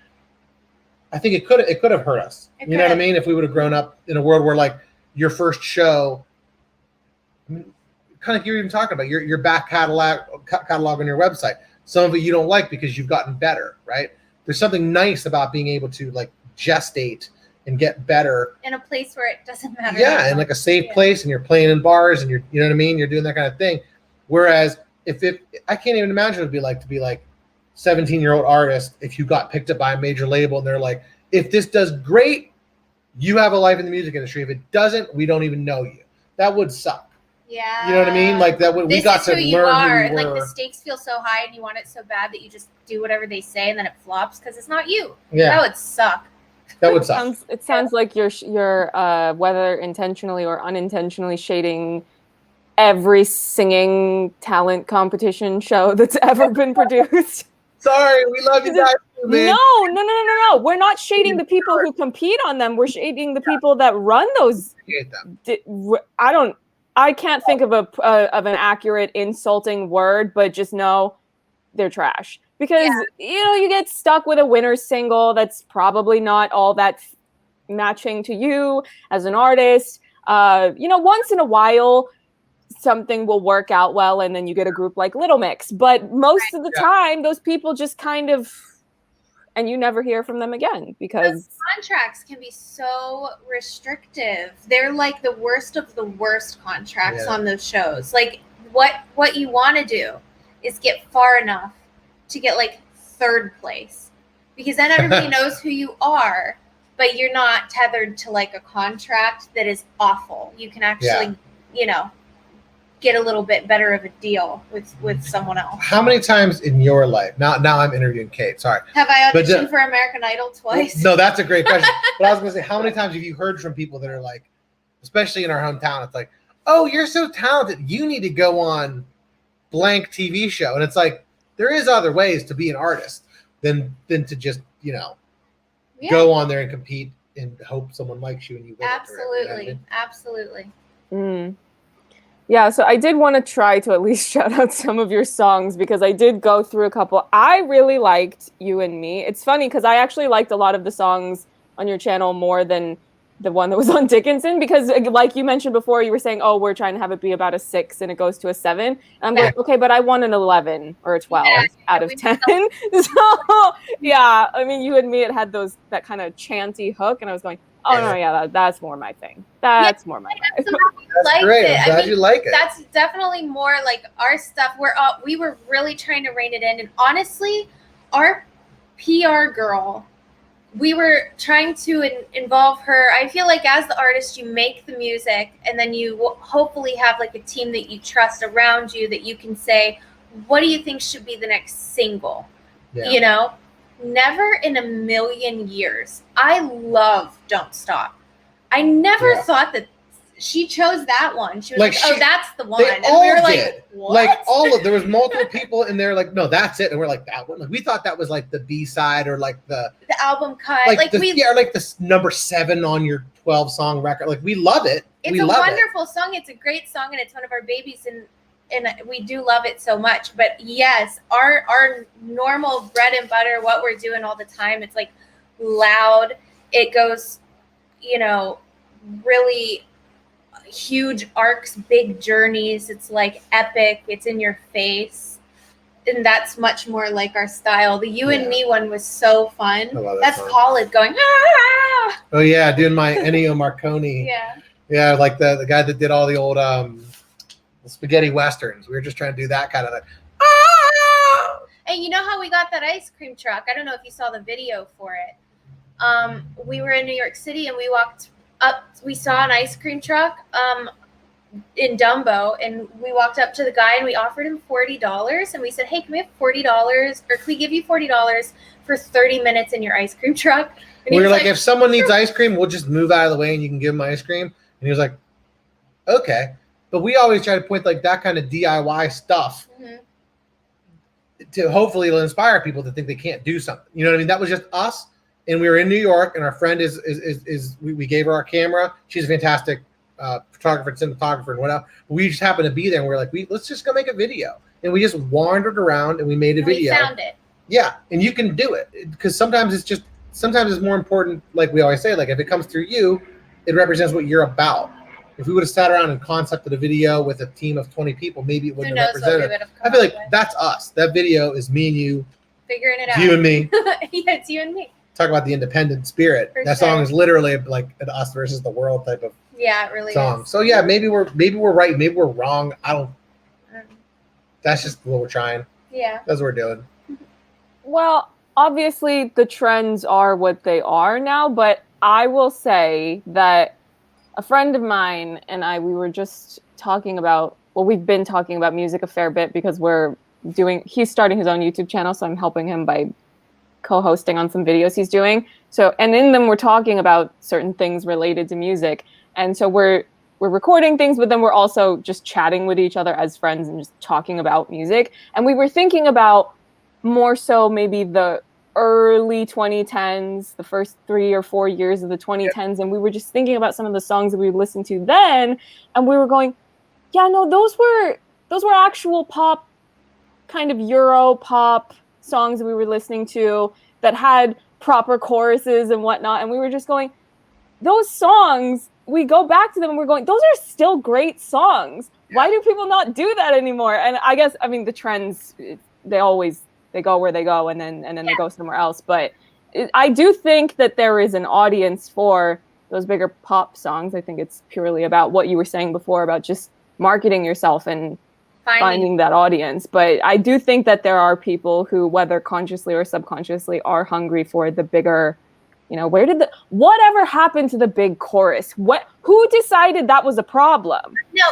[SPEAKER 1] I think it could have hurt us. You know what I mean? If we would have grown up in a world where like your first show, I mean, kind of you're even talking about your back catalog on your website. Some of it you don't like because you've gotten better, right? There's something nice about being able to like gestate and get better
[SPEAKER 3] in a place where it doesn't matter.
[SPEAKER 1] Yeah, in like a safe place, and you're playing in bars, and you know what I mean? You're doing that kind of thing. Whereas I can't even imagine what it'd be like to be like 17-year-old artist if you got picked up by a major label and they're like, if this does great, you have a life in the music industry. If it doesn't, we don't even know you. That would suck.
[SPEAKER 3] Yeah.
[SPEAKER 1] You know what I mean? Like that would, we got to learn who you were.
[SPEAKER 3] Like the stakes feel so high and you want it so bad that you just do whatever they say and then it flops because it's not you.
[SPEAKER 1] Yeah.
[SPEAKER 3] That would suck.
[SPEAKER 1] That would suck.
[SPEAKER 2] It sounds like you're whether intentionally or unintentionally shading every singing talent competition show that's ever been produced.
[SPEAKER 1] Sorry, we love you guys. Man.
[SPEAKER 2] No. We're not shading the people who compete on them. We're shading the people that run those.
[SPEAKER 1] I
[SPEAKER 2] I can't think of of an accurate insulting word, but just know they're trash. Because you get stuck with a winner single that's probably not all that matching to you as an artist. Once in a while something will work out well, and then you get a group like Little Mix. But most of the time, those people just kind of, and you never hear from them again because
[SPEAKER 3] those contracts can be so restrictive. They're like the worst of the worst contracts on those shows. Like what you want to do is get far enough to get like third place, because then everybody knows who you are, but you're not tethered to like a contract that is awful. You can actually, get a little bit better of a deal with someone else.
[SPEAKER 1] How many times in your life, now I'm interviewing Kate, sorry.
[SPEAKER 3] Have I auditioned for American Idol twice?
[SPEAKER 1] No, that's a great question. But I was going to say, how many times have you heard from people that are like, especially in our hometown, it's like, oh, you're so talented, you need to go on blank TV show. And it's like, there is other ways to be an artist than to just, go on there and compete and hope someone likes you and you win.
[SPEAKER 3] Absolutely. Absolutely.
[SPEAKER 2] Yeah, so I did want to try to at least shout out some of your songs, because I did go through a couple. I really liked You and Me. It's funny because I actually liked a lot of the songs on your channel more than the one that was on Dickinson, because like you mentioned before, you were saying, oh, we're trying to have it be about a 6 and it goes to a 7. And I'm like, okay, but I want an 11 or a 12 out of 10. So yeah, I mean, You and Me, it had that kind of chanty hook, and I was going, oh no, yeah, that's more my thing. That's more my vibe.
[SPEAKER 1] That's great. I'm glad you like it.
[SPEAKER 3] That's definitely more like our stuff. We were really trying to rein it in, and honestly, our PR girl, we were trying to involve her. I feel like as the artist, you make the music, and then you hopefully have like a team that you trust around you that you can say, what do you think should be the next single? Yeah. Never in a million years. I love Don't Stop. I never thought that she chose that one. She was like, oh, that's the one.
[SPEAKER 1] And we were like, what? Like there was multiple people in there like, no, that's it. And we're like, that one. Like, we thought that was like the B-side or like the
[SPEAKER 3] album cut.
[SPEAKER 1] Like the number 7 on your 12-song record. Like, we love it.
[SPEAKER 3] It's a wonderful song. It's a great song, and it's one of our babies, and we do love it so much. But yes, our normal bread and butter, what we're doing all the time, it's like loud. It goes, really huge arcs, big journeys. It's like epic. It's in your face. And that's much more like our style. The You and Me one was so fun. That's College going, ah!
[SPEAKER 1] Oh yeah, doing my Ennio Morricone. Yeah, like the guy that did all the old spaghetti westerns. We were just trying to do that kind of thing. Ah!
[SPEAKER 3] And you know how we got that ice cream truck? I don't know if you saw the video for it. We were in New York City, and we walked up. We saw an ice cream truck in Dumbo, and we walked up to the guy, and we offered him $40, and we said, hey, can we have $40, or can we give you $40 for 30 minutes in your ice cream truck? And
[SPEAKER 1] we were like, if someone needs ice cream, we'll just move out of the way and you can give them ice cream. And he was like, okay. But we always try to point like that kind of DIY stuff to hopefully it'll inspire people to think they can't do something. You know what I mean? That was just us. And we were in New York, and our friend we gave her our camera. She's a fantastic photographer, cinematographer, and whatever. We just happened to be there, and we're like, let's just go make a video. And we just wandered around, and we made a video.
[SPEAKER 3] We found it.
[SPEAKER 1] Yeah, and you can do it, because sometimes it's more important, like we always say, like if it comes through you, it represents what you're about. If we would have sat around and concepted a video with a team of 20 people, maybe it wouldn't have represented. I feel like that's us. That video is me and you.
[SPEAKER 3] Figuring it out.
[SPEAKER 1] You and me.
[SPEAKER 3] Yeah, it's you and me.
[SPEAKER 1] Talk about the independent spirit. That song is literally like an us versus the world type of
[SPEAKER 3] it really
[SPEAKER 1] song.
[SPEAKER 3] is.
[SPEAKER 1] So yeah, maybe we're right, maybe we're wrong. That's just what we're trying.
[SPEAKER 3] Yeah.
[SPEAKER 1] That's what we're doing.
[SPEAKER 2] Well, obviously the trends are what they are now, but I will say that a friend of mine and we were just talking about, we've been talking about music a fair bit because he's starting his own YouTube channel, so I'm helping him by co-hosting on some videos he's doing. So, and in them we're talking about certain things related to music. And so we're recording things, but then we're also just chatting with each other as friends and just talking about music. And we were thinking about more so maybe the early 2010s, the first 3 or 4 years of the 2010s. And we were just thinking about some of the songs that we listened to then. And we were going, Yeah, no, those were actual pop, kind of Euro pop songs that we were listening to that had proper choruses and whatnot, and we were just going, those songs, we go back to them and we're going, those are still great songs. Why do people not do that anymore? And I guess, I mean, the trends, they go where they go, and then they go somewhere else. But I do think that there is an audience for those bigger pop songs. I think it's purely about what you were saying before about just marketing yourself and finding that audience. But I do think that there are people who, whether consciously or subconsciously, are hungry for the bigger, whatever happened to the big chorus? Who decided that was a problem?
[SPEAKER 3] No,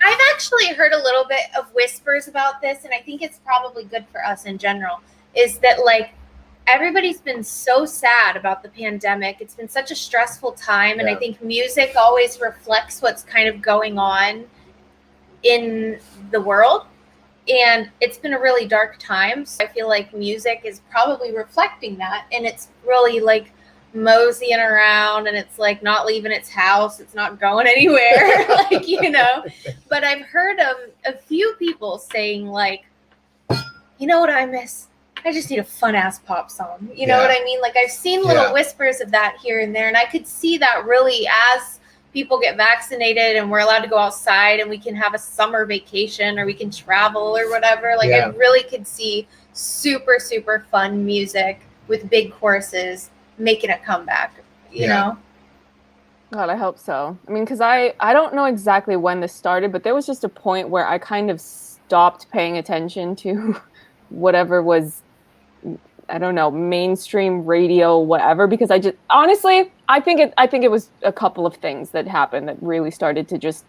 [SPEAKER 3] I've actually heard a little bit of whispers about this, and I think it's probably good for us in general, is that like everybody's been so sad about the pandemic. It's been such a stressful time, and I think music always reflects what's kind of going on in the world, and it's been a really dark time. So I feel like music is probably reflecting that, and it's really like moseying around, and it's like not leaving its house, it's not going anywhere. But I've heard of a few people saying like, you know what I miss? I just need a fun ass pop song. You know what I mean? Like I've seen little whispers of that here and there, and I could see that really as people get vaccinated and we're allowed to go outside and we can have a summer vacation or we can travel or whatever. Like I really could see super, super fun music with big choruses making a comeback, you know?
[SPEAKER 2] God, I hope so. I mean, because I don't know exactly when this started, but there was just a point where I kind of stopped paying attention to whatever was, I don't know, mainstream radio, whatever, because I just, honestly, I think it was a couple of things that happened that really started to just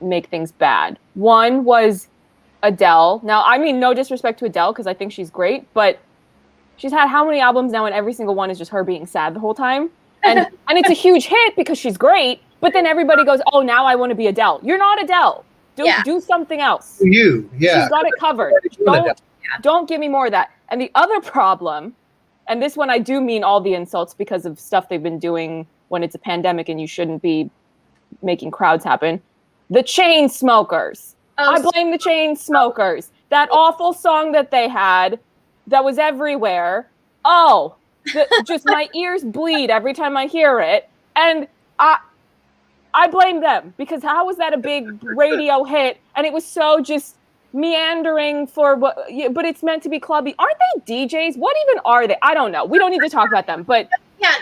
[SPEAKER 2] make things bad. One was Adele. Now, I mean, no disrespect to Adele, because I think she's great, but she's had how many albums now, and every single one is just her being sad the whole time. And it's a huge hit because she's great, but then everybody goes, oh, now I want to be Adele. You're not Adele. Do something else.
[SPEAKER 1] She's
[SPEAKER 2] got it covered. Don't give me more of that. And the other problem, and this one I do mean all the insults because of stuff they've been doing when it's a pandemic and you shouldn't be making crowds happen. The chain smokers. I blame the chain smokers. That awful song that they had that was everywhere. Just my ears bleed every time I hear it. And I blame them, because how was that a big radio hit? And it was so just meandering but it's meant to be clubby. Aren't they DJs? What even are they? I don't know. We don't need to talk about them, but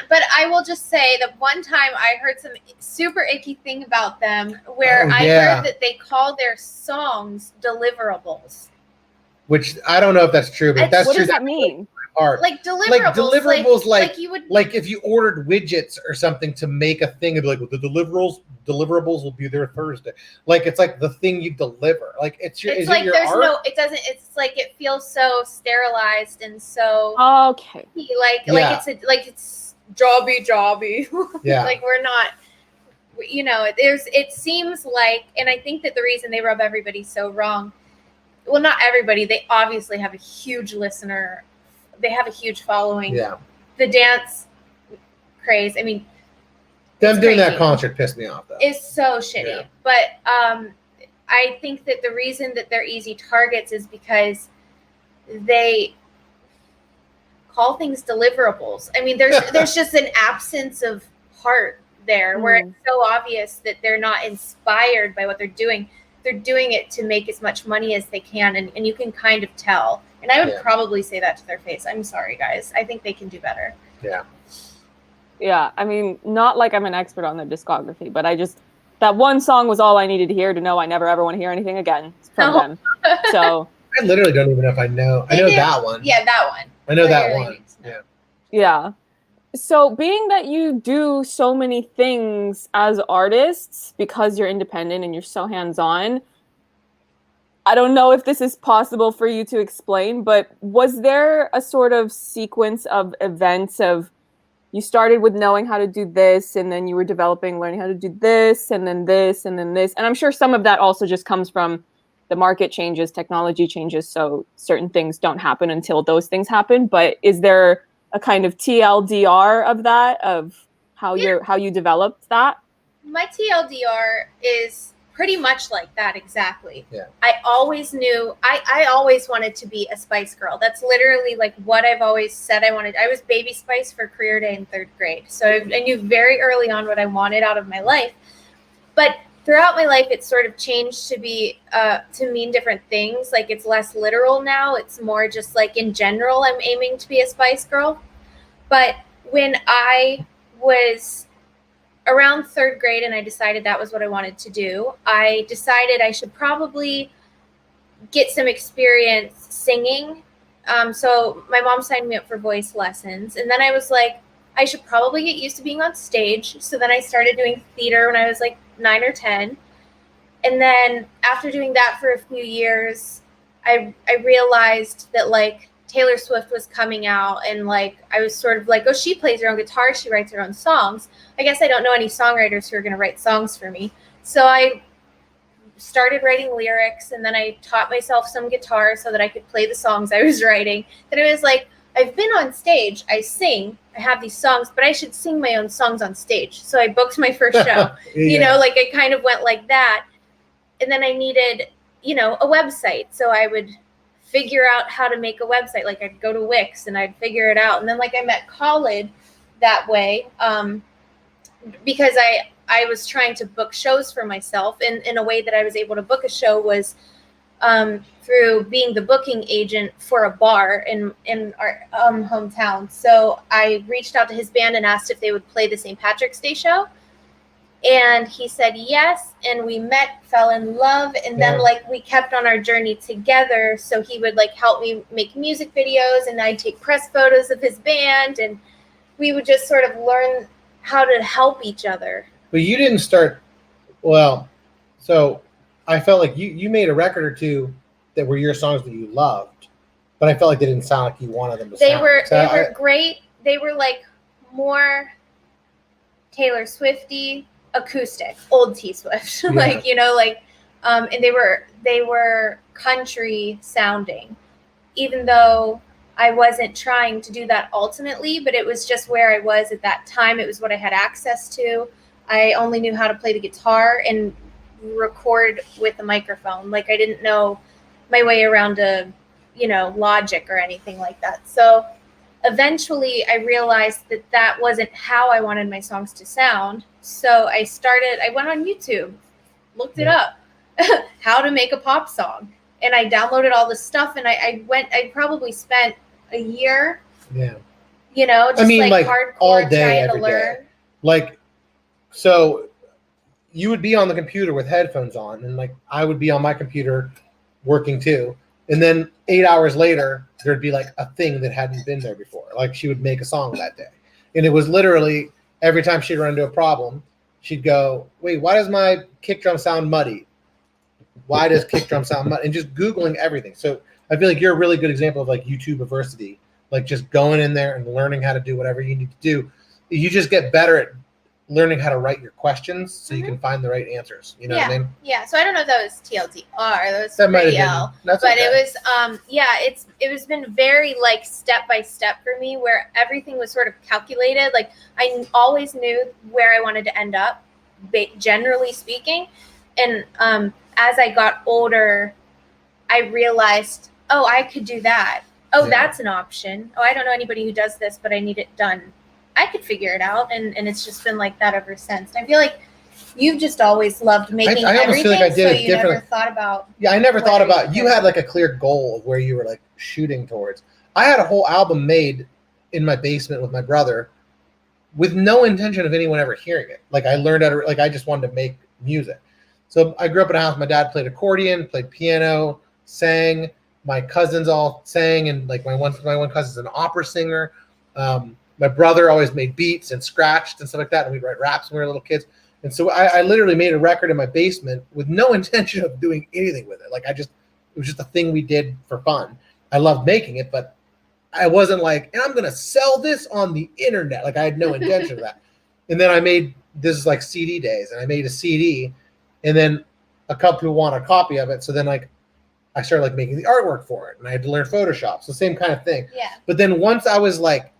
[SPEAKER 3] but I will just say that one time I heard some super icky thing about them where I heard that they call their songs deliverables.
[SPEAKER 1] Which I don't know if that's true, but that's
[SPEAKER 2] what does that mean?
[SPEAKER 1] Art.
[SPEAKER 3] Like deliverables,
[SPEAKER 1] like
[SPEAKER 3] you would,
[SPEAKER 1] like if you ordered widgets or something to make a thing, it'd be like, well, the deliverables will be there Thursday. Like it's like the thing you deliver. Like it's like
[SPEAKER 3] there's
[SPEAKER 1] art?
[SPEAKER 3] it's like it feels so sterilized and so
[SPEAKER 2] okay.
[SPEAKER 3] Like it's jobby.
[SPEAKER 1] Yeah.
[SPEAKER 3] Like we're not, it seems like, and I think that the reason they rub everybody so wrong, well, not everybody, they obviously have a huge they have a huge following.
[SPEAKER 1] Yeah.
[SPEAKER 3] The dance craze, I mean,
[SPEAKER 1] them doing that concert pissed me off though.
[SPEAKER 3] It's so shitty. Yeah. But I think that the reason that they're easy targets is because they call things deliverables. I mean, there's just an absence of heart there where it's so obvious that they're not inspired by what they're doing. They're doing it to make as much money as they can, and you can kind of tell. And I would probably say that to their face. I'm sorry, guys. I think they can do better.
[SPEAKER 1] Yeah.
[SPEAKER 2] Yeah, I mean, not like I'm an expert on their discography, but that one song was all I needed to hear to know I never ever want to hear anything again from them. So
[SPEAKER 1] I literally don't even know if I know. I know that one.
[SPEAKER 3] Yeah, that one.
[SPEAKER 1] I know that one. Yeah.
[SPEAKER 2] Yeah. So being that you do so many things as artists because you're independent and you're so hands-on, I don't know if this is possible for you to explain, but was there a sort of sequence of events of you started with knowing how to do this, and then you were learning how to do this, and then this, and then this. And I'm sure some of that also just comes from the market changes, technology changes, so certain things don't happen until those things happen. But is there a kind of TLDR of that, of how you developed that?
[SPEAKER 3] My TLDR is pretty much like that, exactly.
[SPEAKER 1] Yeah.
[SPEAKER 3] I always knew, I always wanted to be a Spice Girl. That's literally like what I've always said I wanted. I was Baby Spice for career day in 3rd grade. So I knew very early on what I wanted out of my life. But throughout my life, it's sort of changed to be, to mean different things. Like it's less literal now. It's more just like in general, I'm aiming to be a Spice Girl. But when I was around 3rd grade and I decided that was what I wanted to do, I decided I should probably get some experience singing. So my mom signed me up for voice lessons. And then I was like, I should probably get used to being on stage. So then I started doing theater when I was like 9 or 10. And then after doing that for a few years, I realized that like Taylor Swift was coming out, and like I was sort of like, oh, she plays her own guitar, she writes her own songs. I guess I don't know any songwriters who are going to write songs for me. So I started writing lyrics, and then I taught myself some guitar so that I could play the songs I was writing. Then I was like, I've been on stage, I sing, I have these songs, but I should sing my own songs on stage. So I booked my first show. You know, like I kind of went like that. And then I needed, you know, a website. So I would figure out how to make a website. Like I'd go to Wix and I'd figure it out. And then like I met Khalid that way, because I was trying to book shows for myself. And in a way that I was able to book a show was through being the booking agent for a bar in our hometown. So I reached out to his band and asked if they would play the St. Patrick's Day show. And he said yes, and we met, fell in love, and then like we kept on our journey together. So he would like help me make music videos, and I'd take press photos of his band, and we would just sort of learn how to help each other.
[SPEAKER 1] But you didn't start, well, so I felt like you made a record or two that were your songs that you loved, but I felt like they didn't sound like you wanted them to sound.
[SPEAKER 3] They were great. They were like more Taylor Swifty, acoustic, old T Swift, like, you know, like, and they were country sounding, even though I wasn't trying to do that ultimately, but it was just where I was at that time. It was what I had access to. I only knew how to play the guitar and record with a microphone. Like I didn't know my way around a, you know, Logic or anything like that. So eventually I realized that that wasn't how I wanted my songs to sound. So I went on YouTube, looked it up, how to make a pop song. And I downloaded all this stuff, and I probably spent a year, you know, just like hardcore
[SPEAKER 1] all day,
[SPEAKER 3] trying to learn.
[SPEAKER 1] Day. Like, so you would be on the computer with headphones on, and like I would be on my computer working too. And then 8 hours later, there'd be like a thing that hadn't been there before. Like she would make a song that day. And it was literally every time she'd run into a problem, she'd go, wait, why does my kick drum sound muddy? Why does kick drum sound muddy? And just Googling everything. So I feel like you're a really good example of like YouTube university, like just going in there and learning how to do whatever you need to do. You just get better at learning how to write your questions so you can find the right answers. You know what I mean? Yeah.
[SPEAKER 3] So I don't know if that was TLDR. That was pretty L. But okay. It was, it was been very like step by step for me, where everything was sort of calculated. Like I always knew where I wanted to end up, generally speaking. And as I got older, I realized, oh, I could do that. Oh, that's an option. Oh, I don't know anybody who does this, but I need it done. I could figure it out, and it's just been like that ever since. And I feel like you've just always loved making
[SPEAKER 1] I
[SPEAKER 3] everything,
[SPEAKER 1] feel like I did
[SPEAKER 3] so you never thought about.
[SPEAKER 1] Yeah, I never thought about. You had like a clear goal of where you were like shooting towards. I had a whole album made in my basement with my brother, with no intention of anyone ever hearing it. Like I learned how to, like I just wanted to make music. So I grew up in a house. My dad played accordion, played piano, sang. My cousins all sang, and like my one cousin's an opera singer. My brother always made beats and scratched and stuff like that, and we'd write raps when we were little kids. And so I literally made a record in my basement with no intention of doing anything with it. Like it was just a thing we did for fun. I loved making it, but I wasn't like, and I'm gonna sell this on the internet. Like I had no intention of that. And then I made, this is like CD days, and I made a CD, and then a couple people want a copy of it. So then like I started like making the artwork for it, and I had to learn Photoshop. So same kind of thing.
[SPEAKER 3] Yeah.
[SPEAKER 1] But then once I was like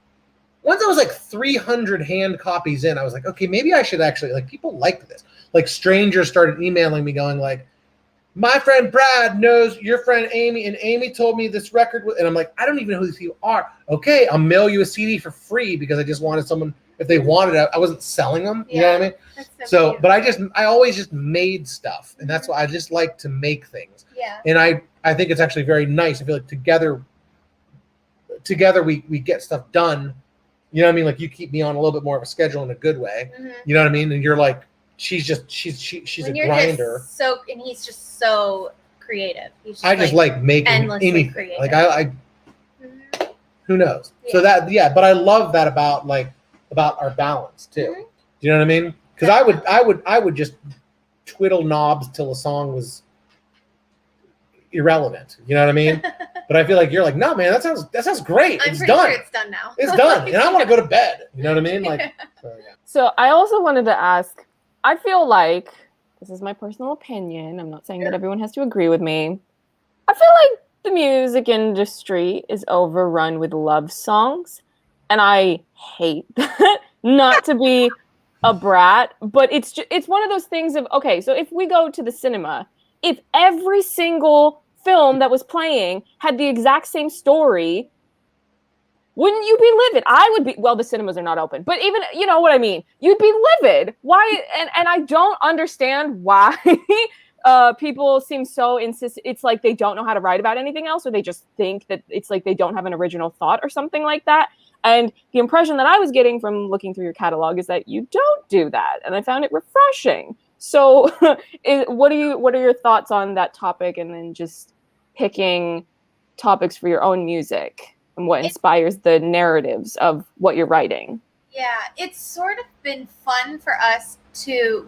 [SPEAKER 1] 300 hand copies in, I was like, okay, maybe I should actually, like, people like this. like strangers started emailing me going like, my friend Brad knows your friend Amy, and Amy told me this record and I'm like, I don't even know who these people are. Okay, I'll mail you a CD for free because I just wanted someone, if they wanted it, I wasn't selling them. You know what I mean?
[SPEAKER 3] That's
[SPEAKER 1] So but I always just made stuff, and that's why I just like to make things.
[SPEAKER 3] Yeah.
[SPEAKER 1] And I think it's actually very nice. I feel like together we get stuff done. You know what I mean? Like you keep me on a little bit more of a schedule in a good way. You know what I mean? And you're like, she's a grinder.
[SPEAKER 3] And he's just so creative. He's just
[SPEAKER 1] I just like making anything.
[SPEAKER 3] Creative.
[SPEAKER 1] Like I who knows? Yeah. So but I love that about our balance too. Do you know what I mean? Because I would just twiddle knobs till a song was irrelevant. You know what I mean? But I feel like you're like, no, man, that sounds great.
[SPEAKER 3] I'm pretty sure it's done now.
[SPEAKER 1] It's done, and I want to go to bed. You know what I mean? Like,
[SPEAKER 2] So I also wanted to ask. I feel like this is my personal opinion. I'm not saying that everyone has to agree with me. I feel like the music industry is overrun with love songs, and I hate that. Not to be a brat, but it's one of those things of, okay, so if we go to the cinema, if every single film that was playing had the exact same story, wouldn't you be livid? I would be. Well, the cinemas are not open, but even, you know what I mean? You'd be livid. Why? And I don't understand why people seem so insistent. It's like they don't know how to write about anything else, or they just think that it's like they don't have an original thought or something like that. And the impression that I was getting from looking through your catalog is that you don't do that, and I found it refreshing. So, what are your thoughts on that topic, and then just picking topics for your own music and what inspires the narratives of what you're writing?
[SPEAKER 3] Yeah, it's sort of been fun for us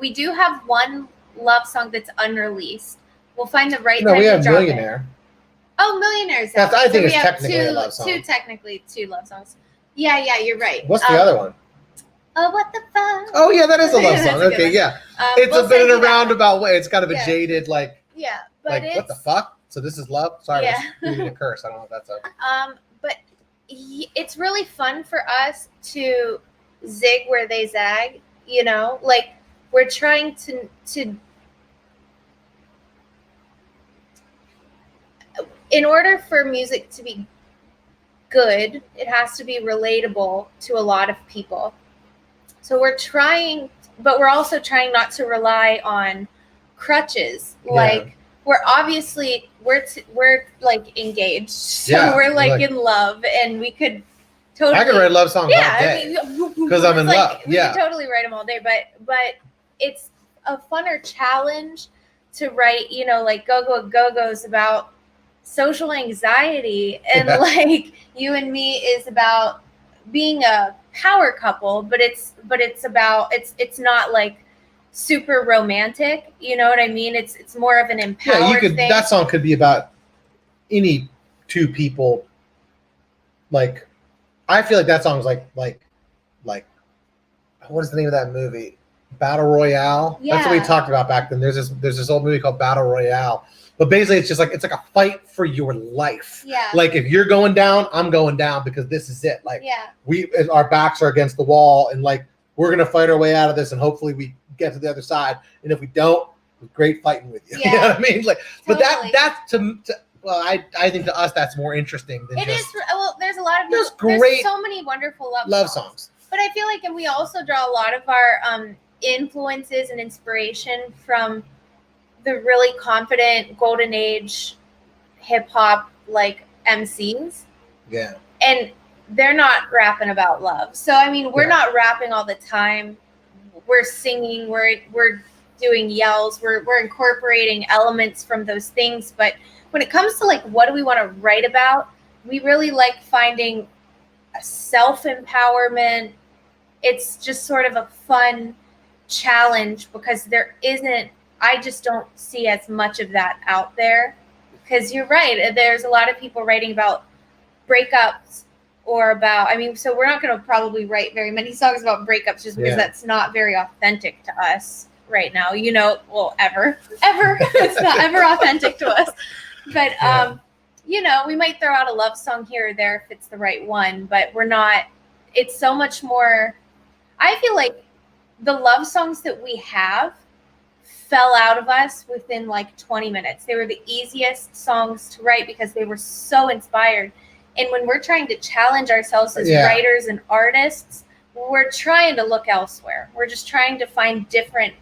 [SPEAKER 3] we do have one love song that's unreleased. We'll find the right time
[SPEAKER 1] we
[SPEAKER 3] to
[SPEAKER 1] have
[SPEAKER 3] drop
[SPEAKER 1] Millionaire.
[SPEAKER 3] It. Oh, Millionaire's
[SPEAKER 1] I think it's
[SPEAKER 3] we have
[SPEAKER 1] technically a love song.
[SPEAKER 3] Two love songs. Yeah, you're right.
[SPEAKER 1] What's the other one?
[SPEAKER 3] Oh, what the fuck?
[SPEAKER 1] Oh, yeah, that is a love song. Okay, yeah. It's a bit in a roundabout way. It's kind of a jaded, like,
[SPEAKER 3] but
[SPEAKER 1] like, what the fuck? So this is love? Sorry, I was using a curse. I don't know if that's a...
[SPEAKER 3] But it's really fun for us to zig where they zag, you know? Like, we're trying to in order for music to be good, it has to be relatable to a lot of people. So we're trying, but we're also trying not to rely on crutches. Like, we're obviously, we're like engaged. So we're like in love, and we could totally.
[SPEAKER 1] I could write love songs all day. Because I'm in love.
[SPEAKER 3] We could totally write them all day, but it's a funner challenge to write, you know, like Go-Go's about social anxiety, and like You and Me is about being a power couple, but it's about it's not like super romantic, you know what I mean? It's more of an empowered thing.
[SPEAKER 1] That song could be about any two people. Like, I feel like that song's like what is the name of that movie? Battle Royale.
[SPEAKER 3] Yeah.
[SPEAKER 1] That's what we talked about back then. There's this old movie called Battle Royale. But basically, it's like a fight for your life.
[SPEAKER 3] Yeah.
[SPEAKER 1] Like, if you're going down, I'm going down because this is it. Like, our backs are against the wall, and like we're gonna fight our way out of this, and hopefully we get to the other side. And if we don't, it's great fighting with you.
[SPEAKER 3] Yeah.
[SPEAKER 1] You know what I mean? Like,
[SPEAKER 3] totally.
[SPEAKER 1] But that's I think to us that's more interesting than
[SPEAKER 3] it
[SPEAKER 1] just.
[SPEAKER 3] Is. Well, there's a lot of
[SPEAKER 1] there's
[SPEAKER 3] so many wonderful love songs. But I feel like, and we also draw a lot of our influences and inspiration from the really confident golden age hip hop like MCs.
[SPEAKER 1] Yeah.
[SPEAKER 3] And they're not rapping about love. So I mean, we're not rapping all the time. We're singing, we're doing yells, we're incorporating elements from those things. But when it comes to like what do we want to write about, we really like finding a self-empowerment. It's just sort of a fun challenge because I just don't see as much of that out there. Because you're right, there's a lot of people writing about breakups or about, so we're not going to probably write very many songs about breakups just because that's not very authentic to us right now, you know, well, ever. It's not ever authentic to us. But, you know, we might throw out a love song here or there if it's the right one, but it's so much more, I feel like the love songs that we have fell out of us within like 20 minutes. They were the easiest songs to write because they were so inspired. And when we're trying to challenge ourselves as writers and artists, we're trying to look elsewhere. We're just trying to find different,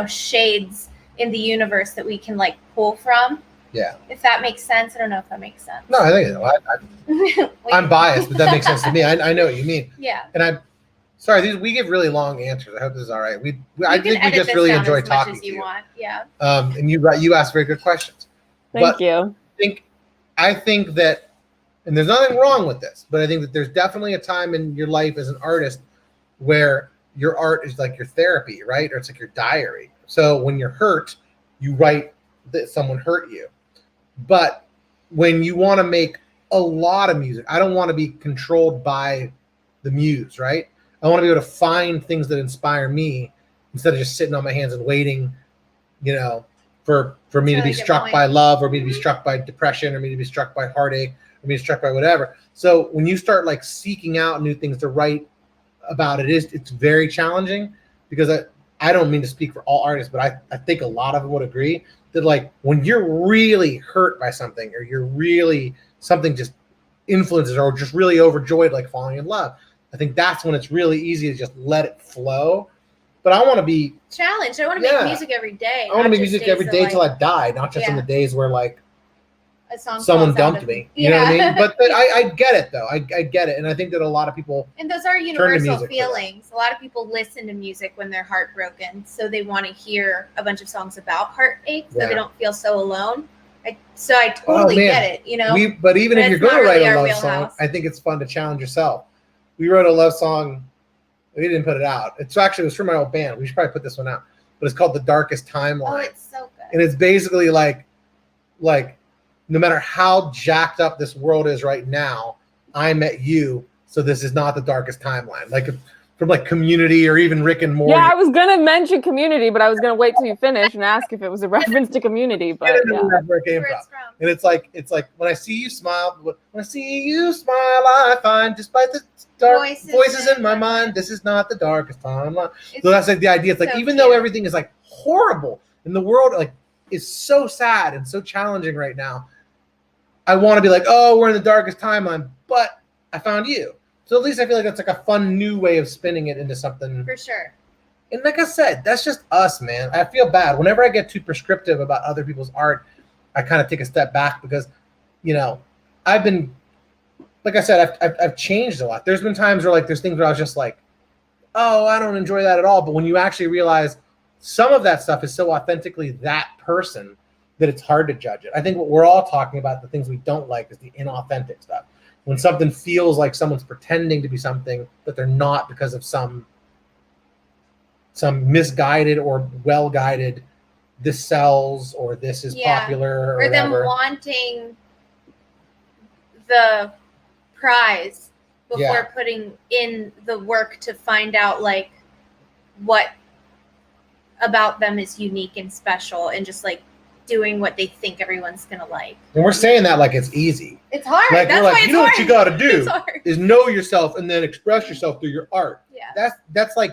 [SPEAKER 3] shades in the universe that we can like pull from.
[SPEAKER 1] Yeah.
[SPEAKER 3] If that makes sense. I don't know if that makes sense.
[SPEAKER 1] No, I think I'm biased, but that makes sense to me. I know what you mean.
[SPEAKER 3] Yeah.
[SPEAKER 1] And we give really long answers. I hope this is all right. I think we just really enjoy talking to you.
[SPEAKER 3] Yeah.
[SPEAKER 1] And you ask very good questions.
[SPEAKER 2] Thank you.
[SPEAKER 1] I think that, and there's nothing wrong with this, but I think that there's definitely a time in your life as an artist where your art is like your therapy, right? Or it's like your diary. So when you're hurt, you write that someone hurt you. But when you want to make a lot of music, I don't want to be controlled by the muse, right? I want to be able to find things that inspire me instead of just sitting on my hands and waiting, for me to be struck by love, or me to be struck by depression, or me to be struck by heartache, or me to be struck by whatever. So when you start like seeking out new things to write about, it's very challenging, because I don't mean to speak for all artists, but I think a lot of them would agree that like when you're really hurt by something, or you're really something just influences, or just really overjoyed, like falling in love, I think that's when it's really easy to just let it flow. But I want to be
[SPEAKER 3] challenged. I want to make music every day.
[SPEAKER 1] I want to make music every day till I die, not just in the days where like someone dumped me. You know what I mean? But I get it though. I get it, and I think that a lot of people,
[SPEAKER 3] and those are universal feelings. A lot of people listen to music when they're heartbroken, so they want to hear a bunch of songs about heartache, so they don't feel so alone. I totally get it.
[SPEAKER 1] But even if you're going to write a love song, I think it's fun to challenge yourself. We wrote a love song. We didn't put it out. It was from my old band. We should probably put this one out. But it's called The Darkest Timeline.
[SPEAKER 3] Oh, it's so good.
[SPEAKER 1] And it's basically like no matter how jacked up this world is right now, I met you, so this is not the darkest timeline. Like from like Community, or even Rick and Morty.
[SPEAKER 2] Yeah, I was gonna mention Community, but I was gonna wait till you finish and ask if it was a reference to Community. But
[SPEAKER 1] that's where it came from. And it's like when I see you smile, I find, despite the dark voices in my mind, this is not the darkest timeline. So that's like the idea. It's like even though everything is like horrible in the world, like is so sad and so challenging right now, I want to be like, oh, we're in the darkest timeline, but I found you. So at least I feel like that's like a fun new way of spinning it into something.
[SPEAKER 3] For sure.
[SPEAKER 1] And like I said, that's just us, man. I feel bad. Whenever I get too prescriptive about other people's art, I kind of take a step back because, I've been, like I said, I've changed a lot. There's been times where like there's things where I was just like, oh, I don't enjoy that at all. But when you actually realize some of that stuff is so authentically that person that it's hard to judge it. I think what we're all talking about, the things we don't like, is the inauthentic stuff. When something feels like someone's pretending to be something that they're not because of some misguided or well-guided, this sells, or this is popular, or whatever.
[SPEAKER 3] Them wanting the prize before putting in the work to find out like what about them is unique and special, and just like doing what they think everyone's gonna like. And
[SPEAKER 1] we're saying that like it's easy.
[SPEAKER 3] It's hard.
[SPEAKER 1] Like,
[SPEAKER 3] that's
[SPEAKER 1] we're like,
[SPEAKER 3] why it's hard.
[SPEAKER 1] What you gotta do is know yourself and then express yourself through your art.
[SPEAKER 3] Yeah.
[SPEAKER 1] That's like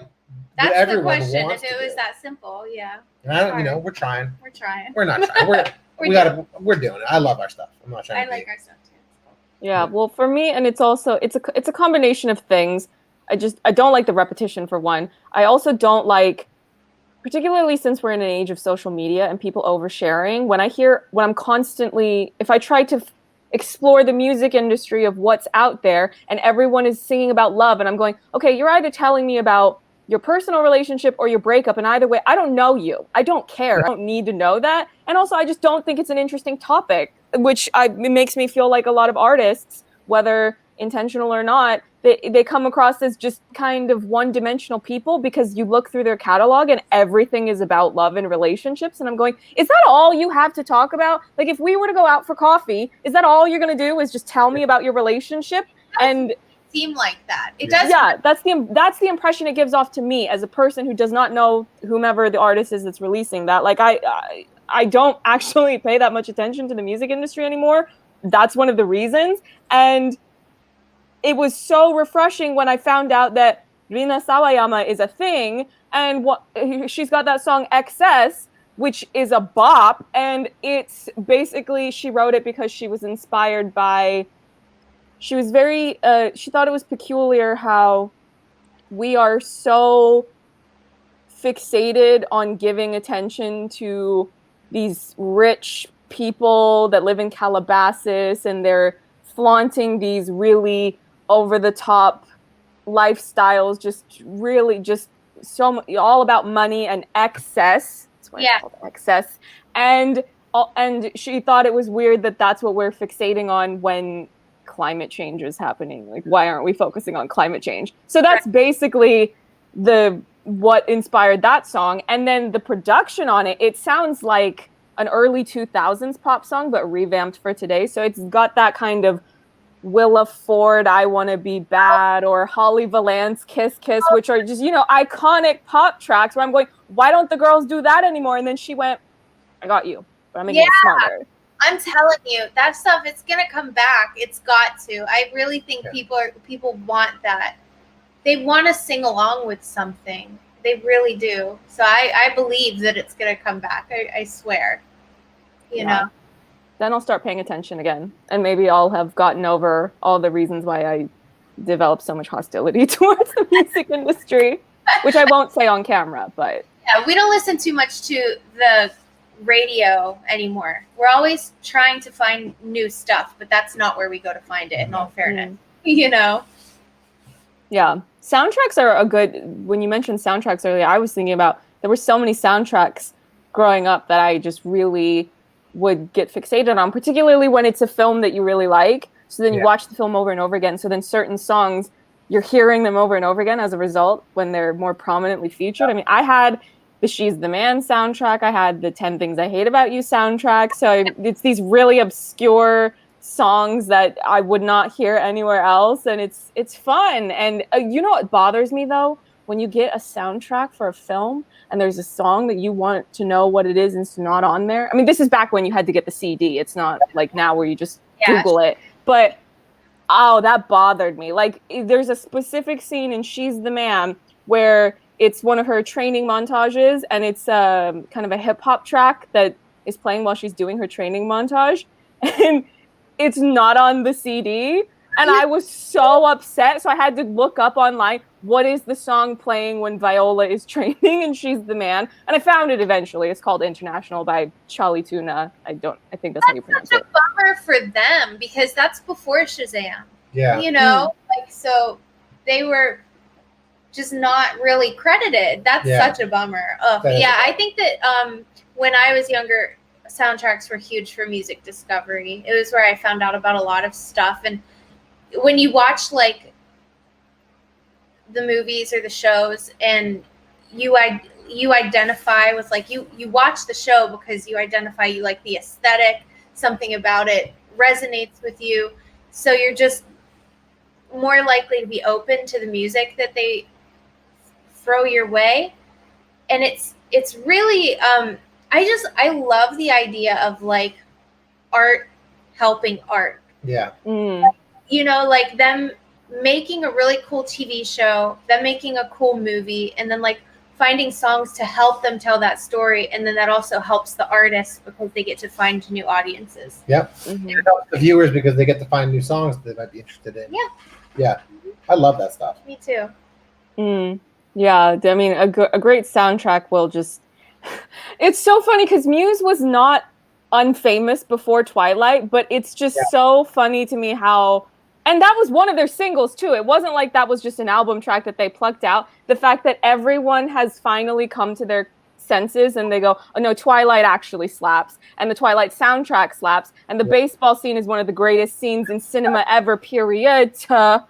[SPEAKER 3] that's
[SPEAKER 1] what
[SPEAKER 3] the question.
[SPEAKER 1] Wants
[SPEAKER 3] if it was that simple,
[SPEAKER 1] And I don't, we're trying.
[SPEAKER 3] We're trying.
[SPEAKER 1] We're not trying. We're doing it. I love our stuff. I'm not trying.
[SPEAKER 3] I like our stuff too.
[SPEAKER 2] Yeah. Well, for me, and it's a combination of things. I don't like the repetition, for one. I also don't like, particularly since we're in an age of social media and people oversharing, if I try to explore the music industry of what's out there and everyone is singing about love, and I'm going, okay, you're either telling me about your personal relationship or your breakup, and either way, I don't know you. I don't care. I don't need to know that. And also, I just don't think it's an interesting topic, which it makes me feel like a lot of artists, whether intentional or not, they come across as just kind of one-dimensional people, because you look through their catalog and everything is about love and relationships. And I'm going, is that all you have to talk about? Like, if we were to go out for coffee, is that all you're going to do is just tell me about your relationship? And
[SPEAKER 3] seem like that. It does.
[SPEAKER 2] Yeah, that's the impression it gives off to me as a person who does not know whomever the artist is that's releasing that. Like, I don't actually pay that much attention to the music industry anymore. That's one of the reasons. And it was so refreshing when I found out that Rina Sawayama is a thing, and she's got that song Excess, which is a bop, and it's basically, she wrote it because she was inspired by, she was very, she thought it was peculiar how we are so fixated on giving attention to these rich people that live in Calabasas, and they're flaunting these really over-the-top lifestyles, just really just so all about money and excess. That's why it's called excess. And she thought it was weird that that's what we're fixating on when climate change is happening. Like, why aren't we focusing on climate change? So that's basically what inspired that song. And then the production on it, it sounds like an early 2000s pop song, but revamped for today. So it's got that kind of Willa Ford, I Want to Be Bad, or Holly Valance, Kiss Kiss, which are just, iconic pop tracks where I'm going, why don't the girls do that anymore? And then she went, I got you, but I'm making it smarter.
[SPEAKER 3] I'm telling you, that stuff, it's going to come back. It's got to. I really think people want that. They want to sing along with something. They really do. So I believe that it's going to come back. I swear. You know?
[SPEAKER 2] Then I'll start paying attention again. And maybe I'll have gotten over all the reasons why I developed so much hostility towards the music industry, which I won't say on camera, but.
[SPEAKER 3] Yeah, we don't listen too much to the radio anymore. We're always trying to find new stuff, but that's not where we go to find it, in all fairness. You know?
[SPEAKER 2] Yeah. Soundtracks are a good, when you mentioned soundtracks earlier, I was thinking about, there were so many soundtracks growing up that I just really would get fixated on, particularly when it's a film that you really like. So then you watch the film over and over again. So then certain songs, you're hearing them over and over again as a result when they're more prominently featured. I mean, I had the She's the Man soundtrack. I had the 10 Things I Hate About You soundtrack. So it's these really obscure songs that I would not hear anywhere else. And it's fun. And you know what bothers me, though? When you get a soundtrack for a film and there's a song that you want to know what it is and it's not on there. I mean, this is back when you had to get the CD. It's not like now where you just Google it. But, that bothered me. Like, there's a specific scene in She's the Man where it's one of her training montages, and it's kind of a hip-hop track that is playing while she's doing her training montage. And it's not on the CD. And I was so upset. So I had to look up online, what is the song playing when Viola is training and She's the Man? And I found it eventually. It's called International by Charlie Tuna. I think that's how you pronounce it.
[SPEAKER 3] It's a bummer for them because that's before Shazam.
[SPEAKER 1] Yeah.
[SPEAKER 3] You know, so they were just not really credited. That's such a bummer. I think that when I was younger, soundtracks were huge for music discovery. It was where I found out about a lot of stuff. And when you watch like the movies or the shows and you identify with like you watch the show because you identify, you like the aesthetic, something about it resonates with you, so you're just more likely to be open to the music that they throw your way. And it's really I love the idea of like art helping art. You know, like them making a really cool TV show, them making a cool movie, and then like finding songs to help them tell that story. And then that also helps the artists because they get to find new audiences.
[SPEAKER 1] Yep. Mm-hmm. It helps the viewers because they get to find new songs that they might be interested in.
[SPEAKER 3] Yeah.
[SPEAKER 1] Yeah. I love that stuff.
[SPEAKER 3] Me too.
[SPEAKER 2] Yeah. I mean, a great soundtrack will just, it's so funny because Muse was not unfamous before Twilight, but it's just so funny to me how, and that was one of their singles too. It wasn't like that was just an album track that they plucked out. The fact that everyone has finally come to their senses and they go, oh no, Twilight actually slaps, and the Twilight soundtrack slaps, and the baseball scene is one of the greatest scenes in cinema ever, period. So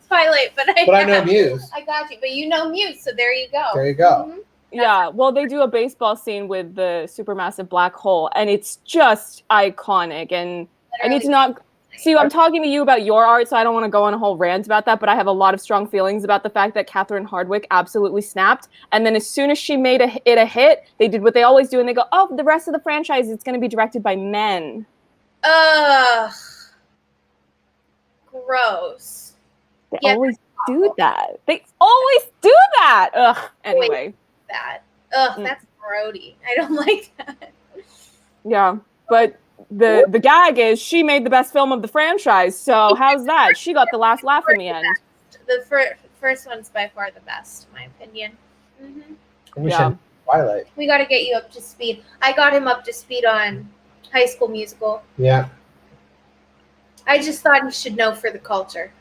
[SPEAKER 3] Twilight, but
[SPEAKER 1] I know Muse.
[SPEAKER 3] I got you, but you know Muse, so there you go.
[SPEAKER 1] There you go.
[SPEAKER 3] Mm-hmm.
[SPEAKER 2] Yeah, well, they do a baseball scene with the supermassive black hole, and it's just iconic. And literally. I need to not see. I'm talking to you about your art, so I don't want to go on a whole rant about that. But I have a lot of strong feelings about the fact that Catherine Hardwicke absolutely snapped. And then as soon as she made it a hit, they did what they always do, and they go, "Oh, the rest of the franchise is going to be directed by men."
[SPEAKER 3] Gross.
[SPEAKER 2] They always do that? They always do that. Ugh. Anyway.
[SPEAKER 3] That's grody. I don't like that.
[SPEAKER 2] Yeah, but the gag is she made the best film of the franchise. So how's that? She got the last laugh in the end.
[SPEAKER 3] The first one's by far the best, in my opinion.
[SPEAKER 1] Mm-hmm. Twilight.
[SPEAKER 3] We got to get you up to speed. I got him up to speed on High School Musical.
[SPEAKER 1] Yeah.
[SPEAKER 3] I just thought he should know for the culture,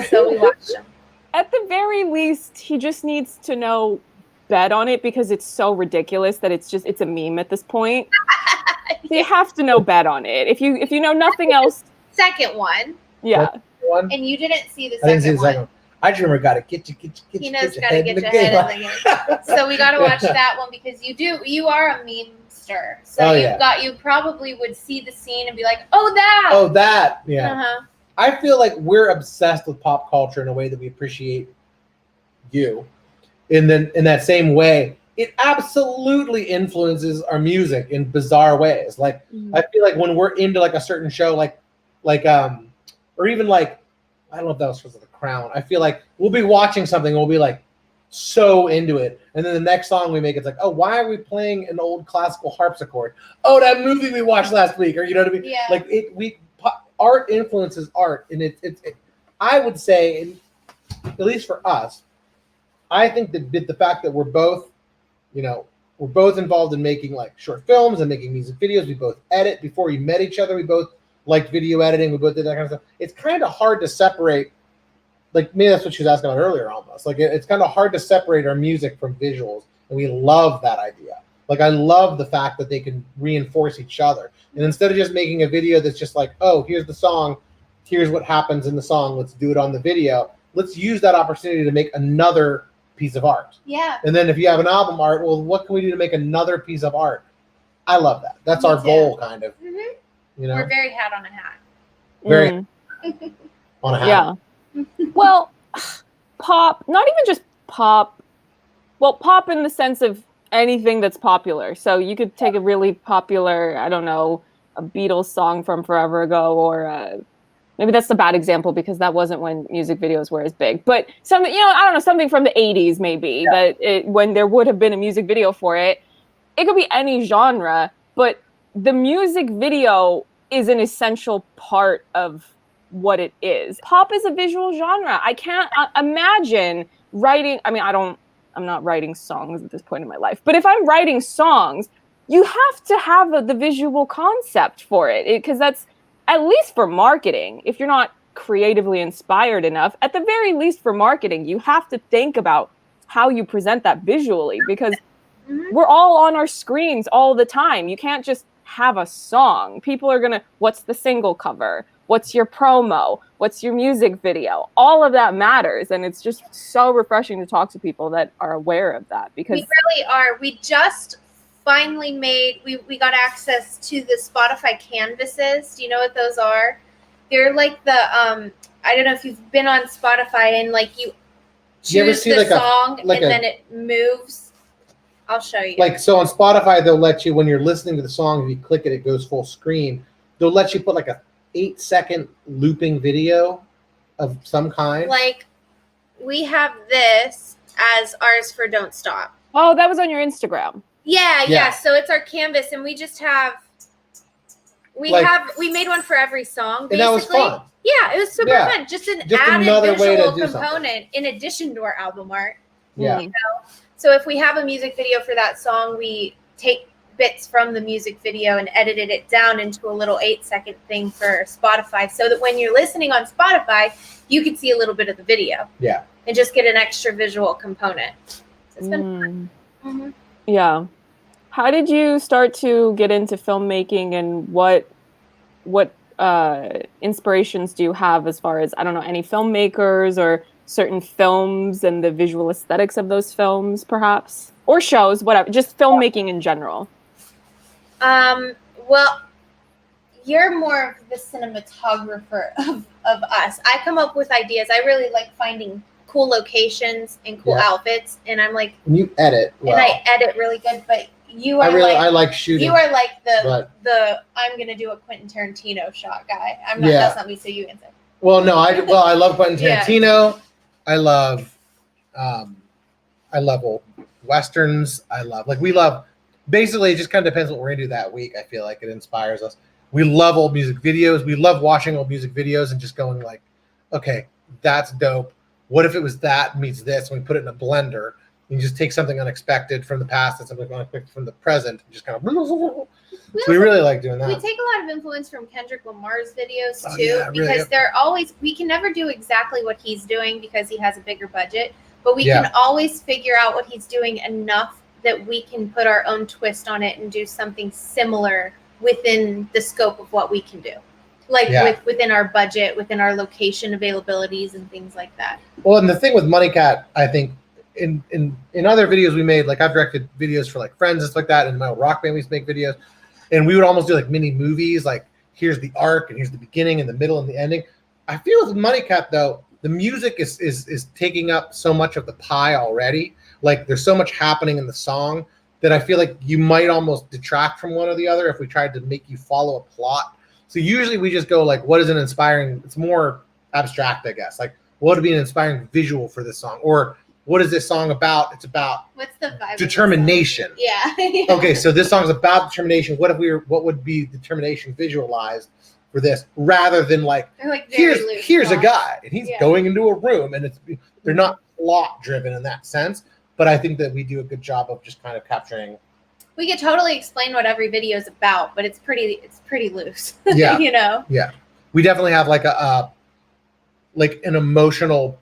[SPEAKER 3] So we watched him.
[SPEAKER 2] At the very least, he just needs to know bet on it because it's so ridiculous that it's a meme at this point. You have to know bet on it. If you know nothing else.
[SPEAKER 3] Second one.
[SPEAKER 2] Yeah.
[SPEAKER 3] And you didn't see the second one.
[SPEAKER 1] I didn't see the second one. I just remember gotta get
[SPEAKER 3] he knows gotta get your head in the game. So we gotta watch that one because you are a memester. So you probably would see the scene and be like, oh that.
[SPEAKER 1] Yeah.
[SPEAKER 3] Uh-huh.
[SPEAKER 1] I feel like we're obsessed with pop culture in a way that we appreciate you. In that same way, it absolutely influences our music in bizarre ways. Like I feel like when we're into like a certain show, or even like, I don't know if that was supposed to be The Crown. I feel like we'll be watching something and we'll be like so into it. And then the next song we make, it's like, oh, why are we playing an old classical harpsichord? Oh, that movie we watched last week. Or you know what I mean?
[SPEAKER 3] Yeah.
[SPEAKER 1] Like art influences art. And I would say, at least for us, I think that the fact that we're both involved in making like short films and making music videos. We both edit. Before we met each other, we both liked video editing. We both did that kind of stuff. It's kind of hard to separate. Like maybe that's what she was asking about earlier, almost. Like it's kind of hard to separate our music from visuals, and we love that idea. Like I love the fact that they can reinforce each other, and instead of just making a video that's just like, oh, here's the song, here's what happens in the song, let's do it on the video. Let's use that opportunity to make another piece of art.
[SPEAKER 3] Yeah.
[SPEAKER 1] And then if you have an album art, well, what can we do to make another piece of art? I love that. That's our goal, kind of.
[SPEAKER 3] Mm-hmm. We're very hat on a hat.
[SPEAKER 1] Very on a hat.
[SPEAKER 2] Yeah. Well, pop, not even just pop. Well, pop in the sense of anything that's popular. So you could take a really popular, I don't know, a Beatles song from forever ago, or maybe that's a bad example because that wasn't when music videos were as big. But something, I don't know, something from the 80s maybe, when there would have been a music video for it. It could be any genre, but the music video is an essential part of what it is. Pop is a visual genre. I can't imagine writing. I mean, I'm not writing songs at this point in my life, but if I'm writing songs, you have to have the visual concept for it, because that's at least for marketing. If you're not creatively inspired enough, at the very least for marketing, you have to think about how you present that visually, because we're all on our screens all the time. You can't just have a song. People are gonna, what's the single cover? What's your promo? What's your music video? All of that matters. And it's just so refreshing to talk to people that are aware of that, because
[SPEAKER 3] we really are. We just finally we got access to the Spotify canvases. Do you know what those are? They're like the I don't know if you've been on Spotify and like you choose the song and then it moves. I'll show you.
[SPEAKER 1] Like, so on Spotify, they'll let you, when you're listening to the song, if you click it, it goes full screen. They'll let you put like a 8-second looping video of some kind.
[SPEAKER 3] Like, we have this as ours for Don't Stop.
[SPEAKER 2] Oh, that was on your Instagram.
[SPEAKER 3] Yeah. So it's our canvas, and we just have we made one for every song, basically.
[SPEAKER 1] And that was fun.
[SPEAKER 3] Yeah, it was super fun. Just added visual component in addition to our album art.
[SPEAKER 1] Yeah.
[SPEAKER 3] So if we have a music video for that song, we take bits from the music video and edited it down into a little 8-second thing for Spotify, so that when you're listening on Spotify, you can see a little bit of the video. Yeah. And just get an extra visual component. So it's been fun. Mm-hmm.
[SPEAKER 2] Yeah. How did you start to get into filmmaking, and what inspirations do you have as far as, I don't know, any filmmakers or certain films and the visual aesthetics of those films, perhaps? Or shows, whatever, just filmmaking in general.
[SPEAKER 3] Well, you're more of the cinematographer of us. I come up with ideas. I really like finding cool locations and cool outfits, and I'm like,
[SPEAKER 1] you edit well.
[SPEAKER 3] And I edit really good, but you are
[SPEAKER 1] I like shooting.
[SPEAKER 3] You are like the I'm gonna do a Quentin Tarantino shot guy. I'm not. That's not me. So you can say.
[SPEAKER 1] Well, no, I love Quentin Tarantino. I love old westerns. We love, basically it just kind of depends what we're into that week. I feel like it inspires us. We love old music videos. We love watching old music videos and just going like, okay, that's dope. What if it was that meets this? And we put it in a blender. You just take something unexpected from the past and something unexpected from the present, and just kind of. So we really like doing that.
[SPEAKER 3] We take a lot of influence from Kendrick Lamar's videos too, because they're always. We can never do exactly what he's doing because he has a bigger budget, but we can always figure out what he's doing enough that we can put our own twist on it and do something similar within the scope of what we can do, within our budget, within our location availabilities, and things like that.
[SPEAKER 1] Well, and the thing with MUNNYCAT, I think. In other videos we made, like I've directed videos for like friends and stuff like that, and my old rock band we used to make videos, and we would almost do like mini movies, like here's the arc and here's the beginning and the middle and the ending. I feel with MUNNYCAT though, the music is taking up so much of the pie already. Like there's so much happening in the song that I feel like you might almost detract from one or the other if we tried to make you follow a plot. So usually we just go like, what is an inspiring? It's more abstract, I guess. Like what would be an inspiring visual for this song, or what is this song about? It's about
[SPEAKER 3] what's the vibe?
[SPEAKER 1] Determination.
[SPEAKER 3] Yeah.
[SPEAKER 1] Okay, so this song's about determination. What would be determination visualized for this, rather than like here's a guy and he's going into a room, and they're not plot driven in that sense. But I think that we do a good job of just kind of capturing.
[SPEAKER 3] We could totally explain what every video is about, but it's pretty loose.
[SPEAKER 1] Yeah.
[SPEAKER 3] You know.
[SPEAKER 1] Yeah, we definitely have like an emotional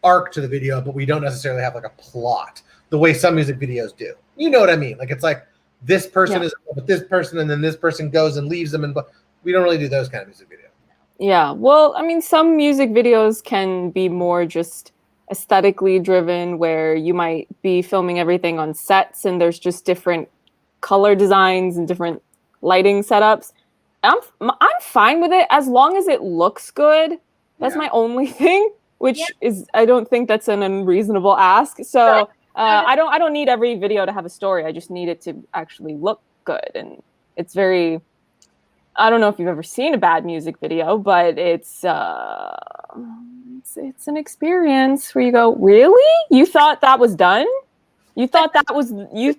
[SPEAKER 1] arc to the video, but we don't necessarily have like a plot the way some music videos do. You know what I mean? Like it's like this person is with this person, and then this person goes and leaves them, but we don't really do those kind of music videos.
[SPEAKER 2] Yeah, well, I mean, some music videos can be more just aesthetically driven, where you might be filming everything on sets and there's just different color designs and different lighting setups. I'm fine with it as long as it looks good. That's my only thing. Which is, I don't think that's an unreasonable ask. So I don't need every video to have a story. I just need it to actually look good. And it's very, I don't know if you've ever seen a bad music video, but it's an experience where you go, really? You thought that was done? You thought that was you?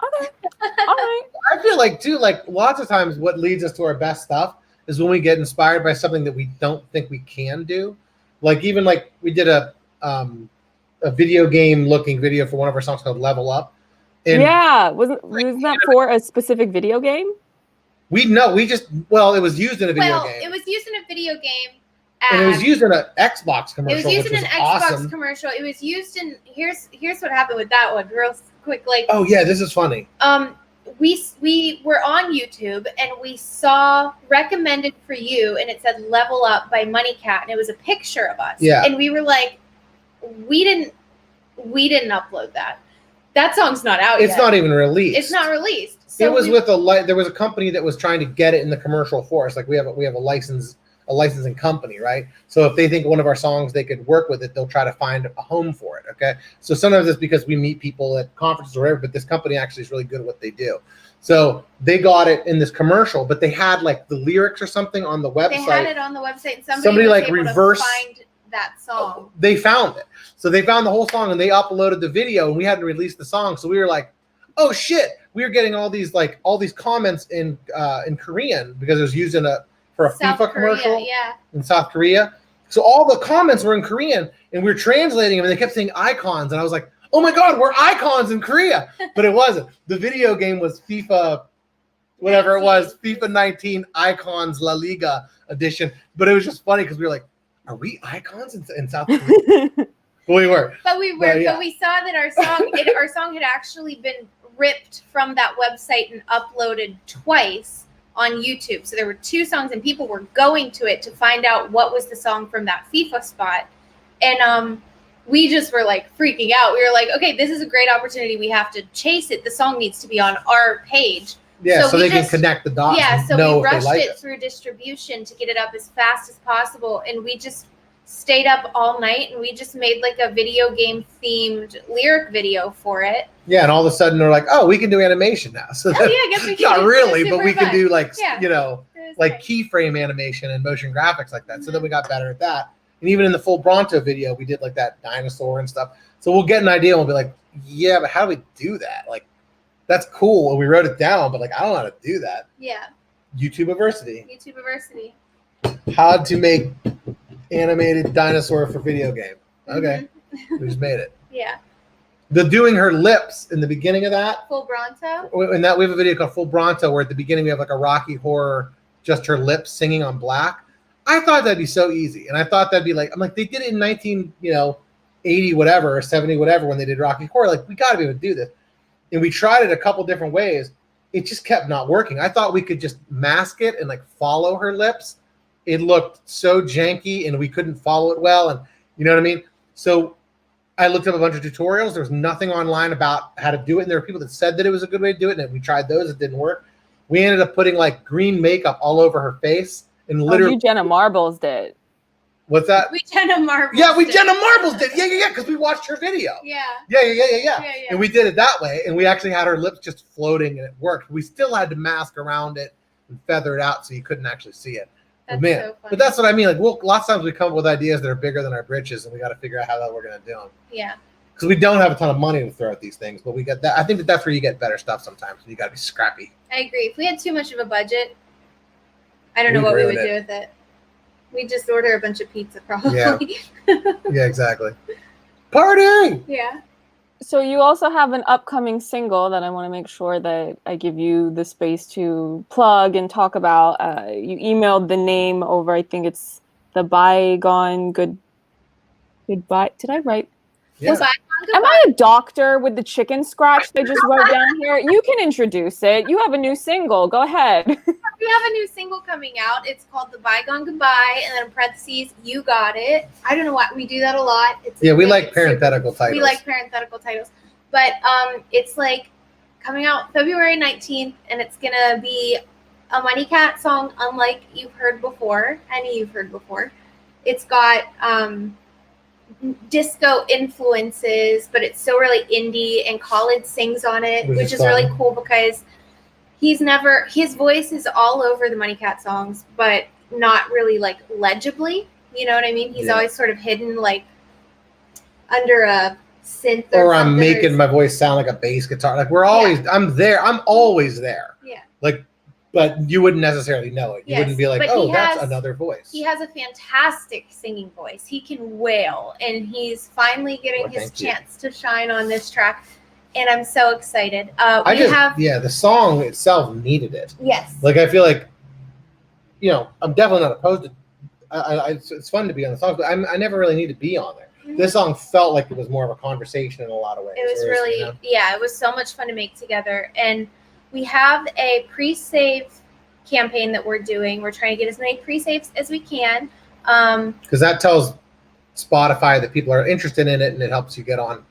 [SPEAKER 2] Okay, all right.
[SPEAKER 1] I feel like too, like lots of times, what leads us to our best stuff is when we get inspired by something that we don't think we can do. Like even like we did a video game looking video for one of our songs called Level Up. And
[SPEAKER 2] wasn't that for a specific video game?
[SPEAKER 1] It was used in a video game.
[SPEAKER 3] It was used in a video game.
[SPEAKER 1] And it was used in an Xbox commercial.
[SPEAKER 3] It was used in an Xbox commercial. It was used in, here's what happened with that one, real quick. Like,
[SPEAKER 1] oh yeah, this is funny.
[SPEAKER 3] We were on YouTube and we saw recommended for you, and it said Level Up by MUNNYCAT, and it was a picture of us.
[SPEAKER 1] Yeah.
[SPEAKER 3] And we were like, we didn't upload that. That song's not out yet.
[SPEAKER 1] It's not even released.
[SPEAKER 3] It's not released. So
[SPEAKER 1] it was there was a company that was trying to get it in the commercial for us. Like we have a licensing company, right? So if they think one of our songs they could work with it, they'll try to find a home for it. Okay. So sometimes it's because we meet people at conferences or whatever, but this company actually is really good at what they do. So they got it in this commercial, but they had like the lyrics or something on the website.
[SPEAKER 3] They had it on the website, and somebody was
[SPEAKER 1] like
[SPEAKER 3] able
[SPEAKER 1] reverse
[SPEAKER 3] to find that song.
[SPEAKER 1] They found it. So they found the whole song and they uploaded the video, and we hadn't released the song. So we were like, oh shit, we were getting all these comments in Korean because it was used for a FIFA commercial in South Korea. So all the comments were in Korean, and we were translating them, and they kept saying icons, and I was like, oh my God, we're icons in Korea. But it wasn't. The video game was FIFA, whatever 19. It was, FIFA 19 Icons La Liga edition. But it was just funny because we were like, are we icons in South Korea? We were.
[SPEAKER 3] But we saw that our song had actually been ripped from that website and uploaded twice on YouTube. So there were two songs, and people were going to it to find out what was the song from that FIFA spot. And we just were like freaking out. We were like, okay, this is a great opportunity. We have to chase it. The song needs to be on our page.
[SPEAKER 1] Yeah, so they can connect the dots.
[SPEAKER 3] Yeah, so we rushed it through distribution to get it up as fast as possible. And we just stayed up all night, and we just made like a video game themed lyric video for it.
[SPEAKER 1] Yeah, and all of a sudden they're like, oh, we can do animation now. So
[SPEAKER 3] I guess we can.
[SPEAKER 1] Not really, but we
[SPEAKER 3] can
[SPEAKER 1] can do like,
[SPEAKER 3] It
[SPEAKER 1] like keyframe animation and motion graphics like that. So then we got better at that. And even in the full Bronto video, we did like that dinosaur and stuff. So we'll get an idea and we'll be like, yeah, but how do we do that? Like, that's cool. And we wrote it down, but like, I don't know how to do that.
[SPEAKER 3] Yeah.
[SPEAKER 1] YouTubeversity.
[SPEAKER 3] YouTubeversity.
[SPEAKER 1] How to make animated dinosaur for video game. Okay. We just made it.
[SPEAKER 3] Yeah.
[SPEAKER 1] The doing her lips in the beginning of that.
[SPEAKER 3] Full Bronto.
[SPEAKER 1] And that we have a video called Full Bronto where at the beginning we have like a Rocky Horror, just her lips singing on black. I thought that'd be so easy. And I thought that'd be like, I'm like, they did it in 1980 whatever or 70 whatever when they did Rocky Horror. Like, we got to be able to do this. And we tried it a couple different ways. It just kept not working. I thought we could just mask it and like follow her lips. It looked so janky and we couldn't follow it well. And you know what I mean? So I looked up a bunch of tutorials. There was nothing online about how to do it. And there were people that said that it was a good way to do it. And we tried those. It didn't work. We ended up putting like green makeup all over her face. And literally,
[SPEAKER 2] you Jenna Marbles did.
[SPEAKER 1] What's that?
[SPEAKER 3] We Jenna Marbles.
[SPEAKER 1] Yeah, we Jenna Marbles did. Yeah. Because we watched her video.
[SPEAKER 3] Yeah.
[SPEAKER 1] Yeah. And we did it that way. And we actually had her lips just floating and it worked. We still had to mask around it and feather it out so you couldn't actually see it.
[SPEAKER 3] That's
[SPEAKER 1] Man,
[SPEAKER 3] so funny.
[SPEAKER 1] but that's what I mean. Like, lots of times we come up with ideas that are bigger than our britches, and we got to figure out how that we're going to do them.
[SPEAKER 3] Yeah.
[SPEAKER 1] Because we don't have a ton of money to throw at these things, but we get that. I think that's where you get better stuff sometimes. You got to be scrappy.
[SPEAKER 3] I agree. If we had too much of a budget, I don't know what we would do with it. We'd just order a bunch of pizza, probably.
[SPEAKER 1] Yeah, exactly. Party!
[SPEAKER 3] Yeah.
[SPEAKER 2] So you also have an upcoming single that I want to make sure that I give you the space to plug and talk about. You emailed the name over, I think it's the Bygone Goodbye. Did I write?
[SPEAKER 1] Yeah.
[SPEAKER 2] Am I a doctor with the chicken scratch they just wrote down here? You can introduce it. You have a new single. Go ahead.
[SPEAKER 3] We have a new single coming out. It's called The Bygone Goodbye, and then in parentheses, You Got It. I don't know why we do that a lot.
[SPEAKER 1] We like parenthetical titles.
[SPEAKER 3] We like parenthetical titles. But it's like coming out February 19th, and it's going to be a MUNNYCAT song unlike any you've heard before. It's got disco influences, but it's still really indie, and Khalid sings on it, which is really cool because his voice is all over the MUNNYCAT songs, but not really like legibly. You know what I mean? He's always sort of hidden like under a synth or
[SPEAKER 1] I'm making my voice sound like a bass guitar. Like I'm there. I'm always there.
[SPEAKER 3] Yeah.
[SPEAKER 1] Like, but you wouldn't necessarily know it. You wouldn't be like, oh, that's another voice.
[SPEAKER 3] He has a fantastic singing voice. He can wail, and he's finally getting his chance to shine on this track. And I'm so excited. The song itself needed it. Yes.
[SPEAKER 1] Like, I feel like, I'm definitely not opposed to it's fun to be on the song, but I never really need to be on there. Mm-hmm. This song felt like it was more of a conversation in a lot of ways.
[SPEAKER 3] It was it was so much fun to make together. And we have a pre-save campaign that we're doing. We're trying to get as many pre-saves as we can.
[SPEAKER 1] Because that tells Spotify that people are interested in it, and it helps you get on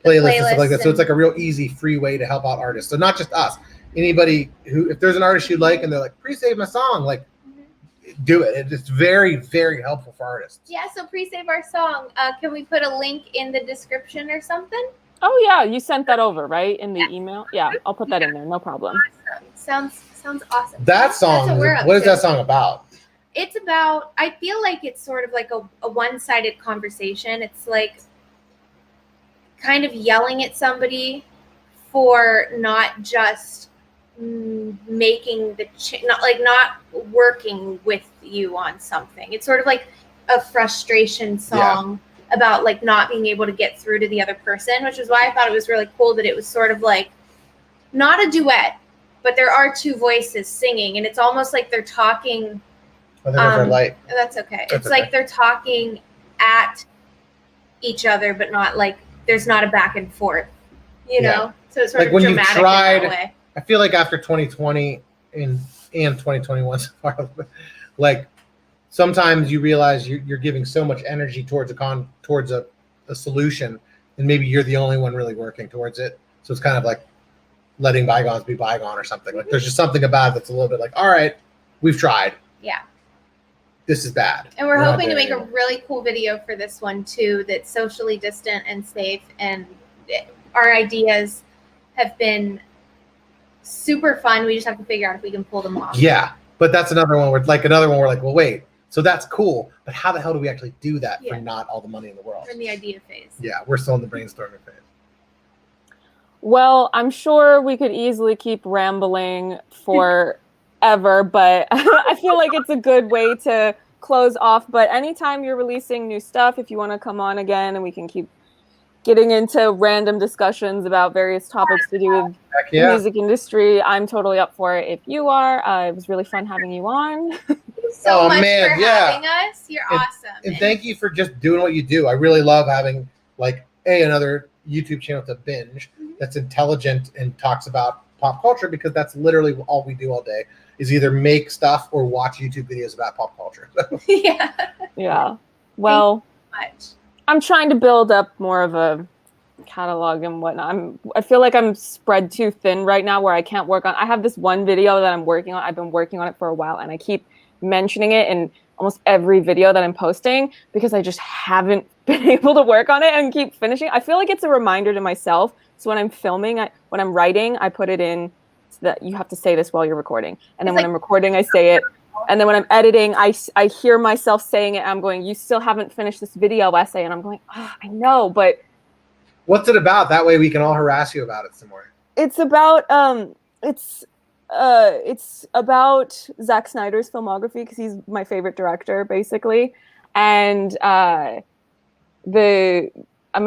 [SPEAKER 1] playlists and stuff like that. So it's like a real easy, free way to help out artists. So not just us. Anybody who, if there's an artist you like and they're like, pre-save my song, like, do it. It's very, very helpful for artists.
[SPEAKER 3] Yeah, so pre-save our song. Can we put a link in the description or something?
[SPEAKER 2] Oh, yeah. You sent that over, right? In the email? Yeah, I'll put that in there. No problem.
[SPEAKER 3] Awesome. Sounds awesome.
[SPEAKER 1] That song, what is that song about?
[SPEAKER 3] It's about, I feel like it's sort of like a one-sided conversation. It's like kind of yelling at somebody for not just making not working with you on something. It's sort of like a frustration song about like not being able to get through to the other person, which is why I thought it was really cool that it was sort of like not a duet, but there are two voices singing, and it's almost like they're talking. That's okay. It's like they're talking at each other, but not like there's not a back and forth, you know? So it's sort of
[SPEAKER 1] when
[SPEAKER 3] dramatic
[SPEAKER 1] you've tried,
[SPEAKER 3] in that way.
[SPEAKER 1] I feel like after 2020 and 2021 so far, like sometimes you realize you're giving so much energy towards a solution, and maybe you're the only one really working towards it. So it's kind of like letting bygones be bygone or something. Like there's just something about it that's a little bit like, all right, we've tried.
[SPEAKER 3] Yeah.
[SPEAKER 1] This is bad.
[SPEAKER 3] And we're hoping to make a really cool video for this one too, that's socially distant and safe. And our ideas have been super fun. We just have to figure out if we can pull them off.
[SPEAKER 1] Yeah. But that's another one where we're like, well, wait, so that's cool, but how the hell do we actually do that for not all the money in the world?
[SPEAKER 3] We're in the idea phase.
[SPEAKER 1] Yeah, we're still in the brainstorming phase.
[SPEAKER 2] Well, I'm sure we could easily keep rambling forever, but I feel like it's a good way to close off. But anytime you're releasing new stuff, if you want to come on again and we can keep getting into random discussions about various topics to do with the music industry, I'm totally up for it if you are. It was really fun having you on.
[SPEAKER 3] So much for having us. You're awesome.
[SPEAKER 1] And thank you for just doing what you do. I really love having like another YouTube channel to binge that's intelligent and talks about pop culture, because that's literally all we do all day is either make stuff or watch YouTube videos about pop culture.
[SPEAKER 2] Yeah. Well, I'm trying to build up more of a catalog and whatnot. I feel like I'm spread too thin right now where I can't work on. I have this one video that I'm working on. I've been working on it for a while and I keep mentioning it in almost every video that I'm posting because I just haven't been able to work on it and keep finishing. I feel like it's a reminder to myself. So when I'm filming, when I'm writing, I put it in so that you have to say this while you're recording. And then when I'm recording, I say it. And then when I'm editing, I hear myself saying it. I'm going, you still haven't finished this video essay. And I'm going, I know, but.
[SPEAKER 1] What's it about? That way we can all harass you about it some more.
[SPEAKER 2] It's about, it's about Zack Snyder's filmography because he's my favorite director, basically. And I'm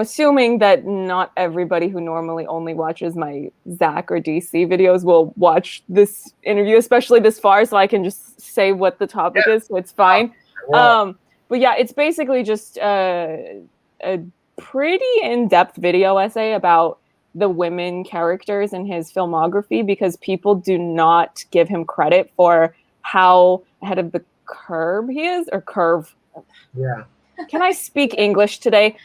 [SPEAKER 2] assuming that not everybody who normally only watches my Zack or DC videos will watch this interview, especially this far, so I can just say what the topic is, so it's fine. But yeah, it's basically just a pretty in-depth video essay about the women characters in his filmography because people do not give him credit for how ahead of the curve he is, or curve.
[SPEAKER 1] Yeah.
[SPEAKER 2] Can I speak English today?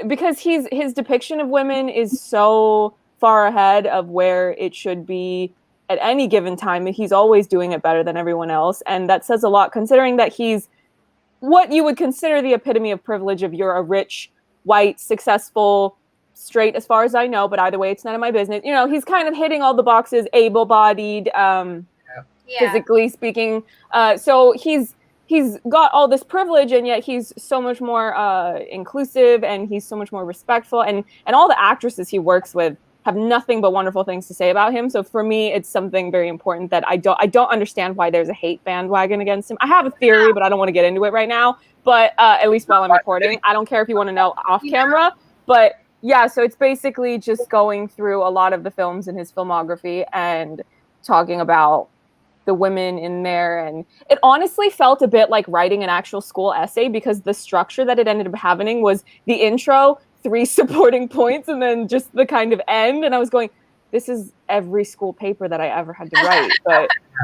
[SPEAKER 2] Because his depiction of women is so far ahead of where it should be at any given time. He's always doing it better than everyone else. And that says a lot considering that he's what you would consider the epitome of privilege if you're a rich, white, successful, straight, as far as I know, but either way, it's none of my business. You know, he's kind of hitting all the boxes, able-bodied, physically speaking. So he's got all this privilege, and yet he's so much more inclusive, and he's so much more respectful, and all the actresses he works with have nothing but wonderful things to say about him. So for me, it's something very important that I don't understand why there's a hate bandwagon against him. I have a theory, but I don't want to get into it right now. But at least while I'm recording, I don't care if you want to know off camera. But yeah, so it's basically just going through a lot of the films in his filmography and talking about the women in there. And it honestly felt a bit like writing an actual school essay because the structure that it ended up having was the intro, 3 supporting points, and then just the kind of end. And I was going, this is every school paper that I ever had to write,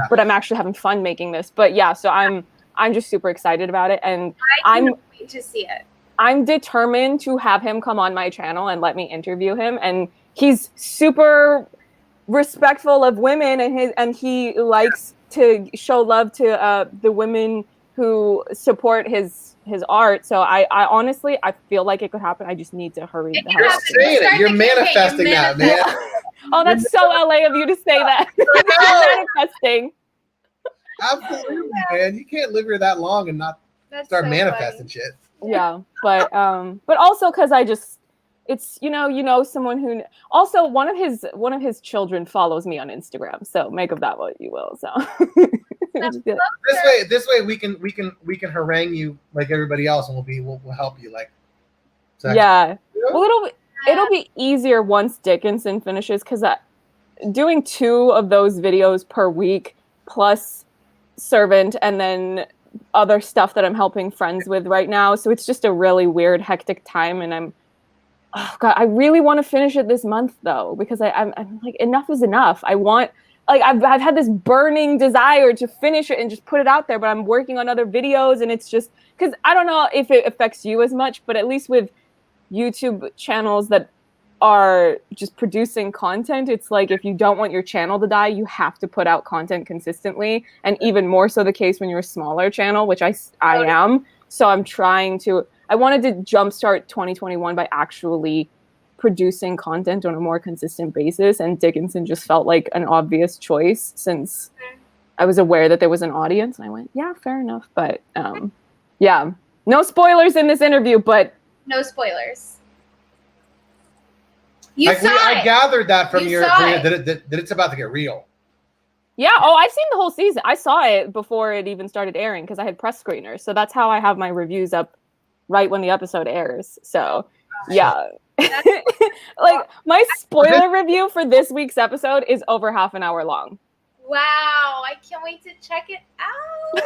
[SPEAKER 2] but I'm actually having fun making this. But yeah, so I'm just super excited about it. And I'm
[SPEAKER 3] wait to see it.
[SPEAKER 2] I'm determined to have him come on my channel and let me interview him. And he's super respectful of women, and he likes to show love to the women who support his art. So I honestly, I feel like it could happen. I just need to hurry the hell up.
[SPEAKER 1] You're manifesting that, man.
[SPEAKER 2] Oh, that's so LA of you to say that. You're manifesting.
[SPEAKER 1] Absolutely, man. You can't live here that long and not start manifesting shit.
[SPEAKER 2] Yeah, but also because it's someone who also one of his children follows me on Instagram, so make of that what you will. So
[SPEAKER 1] this way we can harangue you like everybody else, and we'll help you like. Exactly.
[SPEAKER 2] Yeah, well it'll be easier once Dickinson finishes because doing 2 of those videos per week plus Servant and then other stuff that I'm helping friends with right now, so it's just a really weird hectic time, and I really want to finish it this month though, because I'm like, enough is enough. I want, like, I've had this burning desire to finish it and just put it out there, but I'm working on other videos, and it's just because I don't know if it affects you as much, but at least with YouTube channels that are just producing content, it's like if you don't want your channel to die, you have to put out content consistently, and even more so the case when you're a smaller channel, which I am. So I wanted to jumpstart 2021 by actually producing content on a more consistent basis, and Dickinson just felt like an obvious choice since I was aware that there was an audience, and I went, yeah, fair enough. But yeah, no spoilers in this interview, but
[SPEAKER 3] no spoilers.
[SPEAKER 1] I gathered that from
[SPEAKER 3] your
[SPEAKER 1] that it's about to get real.
[SPEAKER 2] Yeah. Oh, I've seen the whole season. I saw it before it even started airing because I had press screeners. So that's how I have my reviews up right when the episode airs. So yeah. Like my spoiler review for this week's episode is over half an hour long.
[SPEAKER 3] Wow. I can't wait to check it out.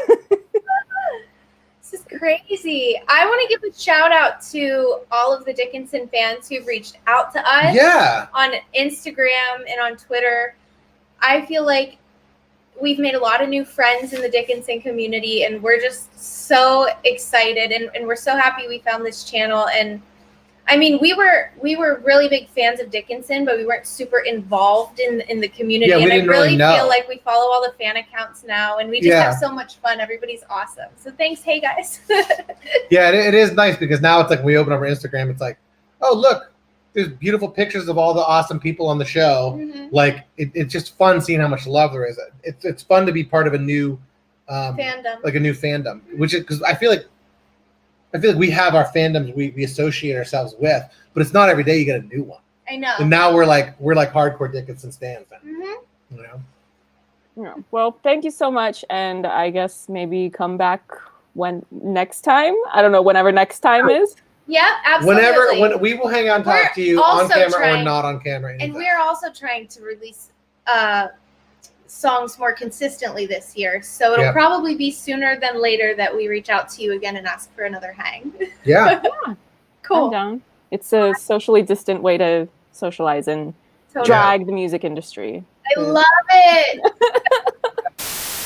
[SPEAKER 3] This is crazy. I want to give a shout out to all of the Dickinson fans who've reached out to us on Instagram and on Twitter. I feel like we've made a lot of new friends in the Dickinson community, and we're just so excited, and we're so happy we found this channel. And I mean, we were really big fans of Dickinson, but we weren't super involved in the community.
[SPEAKER 1] Yeah,
[SPEAKER 3] and I really
[SPEAKER 1] know.
[SPEAKER 3] feel like we follow all the fan accounts now, and we just have so much fun. Everybody's awesome. So thanks, hey guys.
[SPEAKER 1] Yeah, it is nice because now it's like when we open up our Instagram, it's like, oh look, there's beautiful pictures of all the awesome people on the show.
[SPEAKER 3] Mm-hmm.
[SPEAKER 1] Like it's just fun seeing how much love there is. It's fun to be part of a new
[SPEAKER 3] fandom,
[SPEAKER 1] like a new fandom, which is because I feel like we have our fandoms we associate ourselves with, but it's not every day you get a new one.
[SPEAKER 3] I know.
[SPEAKER 1] And now we're like hardcore Dickinson stans.
[SPEAKER 3] Mm-hmm.
[SPEAKER 1] You know.
[SPEAKER 2] Yeah. Well, thank you so much, and I guess maybe come back when next time. I don't know, whenever next time is.
[SPEAKER 3] Yeah, absolutely.
[SPEAKER 1] When we will hang out and talk to you on camera or not on camera. Anytime.
[SPEAKER 3] And we're also trying to release songs more consistently this year. So it'll probably be sooner than later that we reach out to you again and ask for another hang.
[SPEAKER 1] Yeah.
[SPEAKER 3] Cool.
[SPEAKER 2] I'm down. It's a socially distant way to socialize and drag the music industry.
[SPEAKER 3] I love it.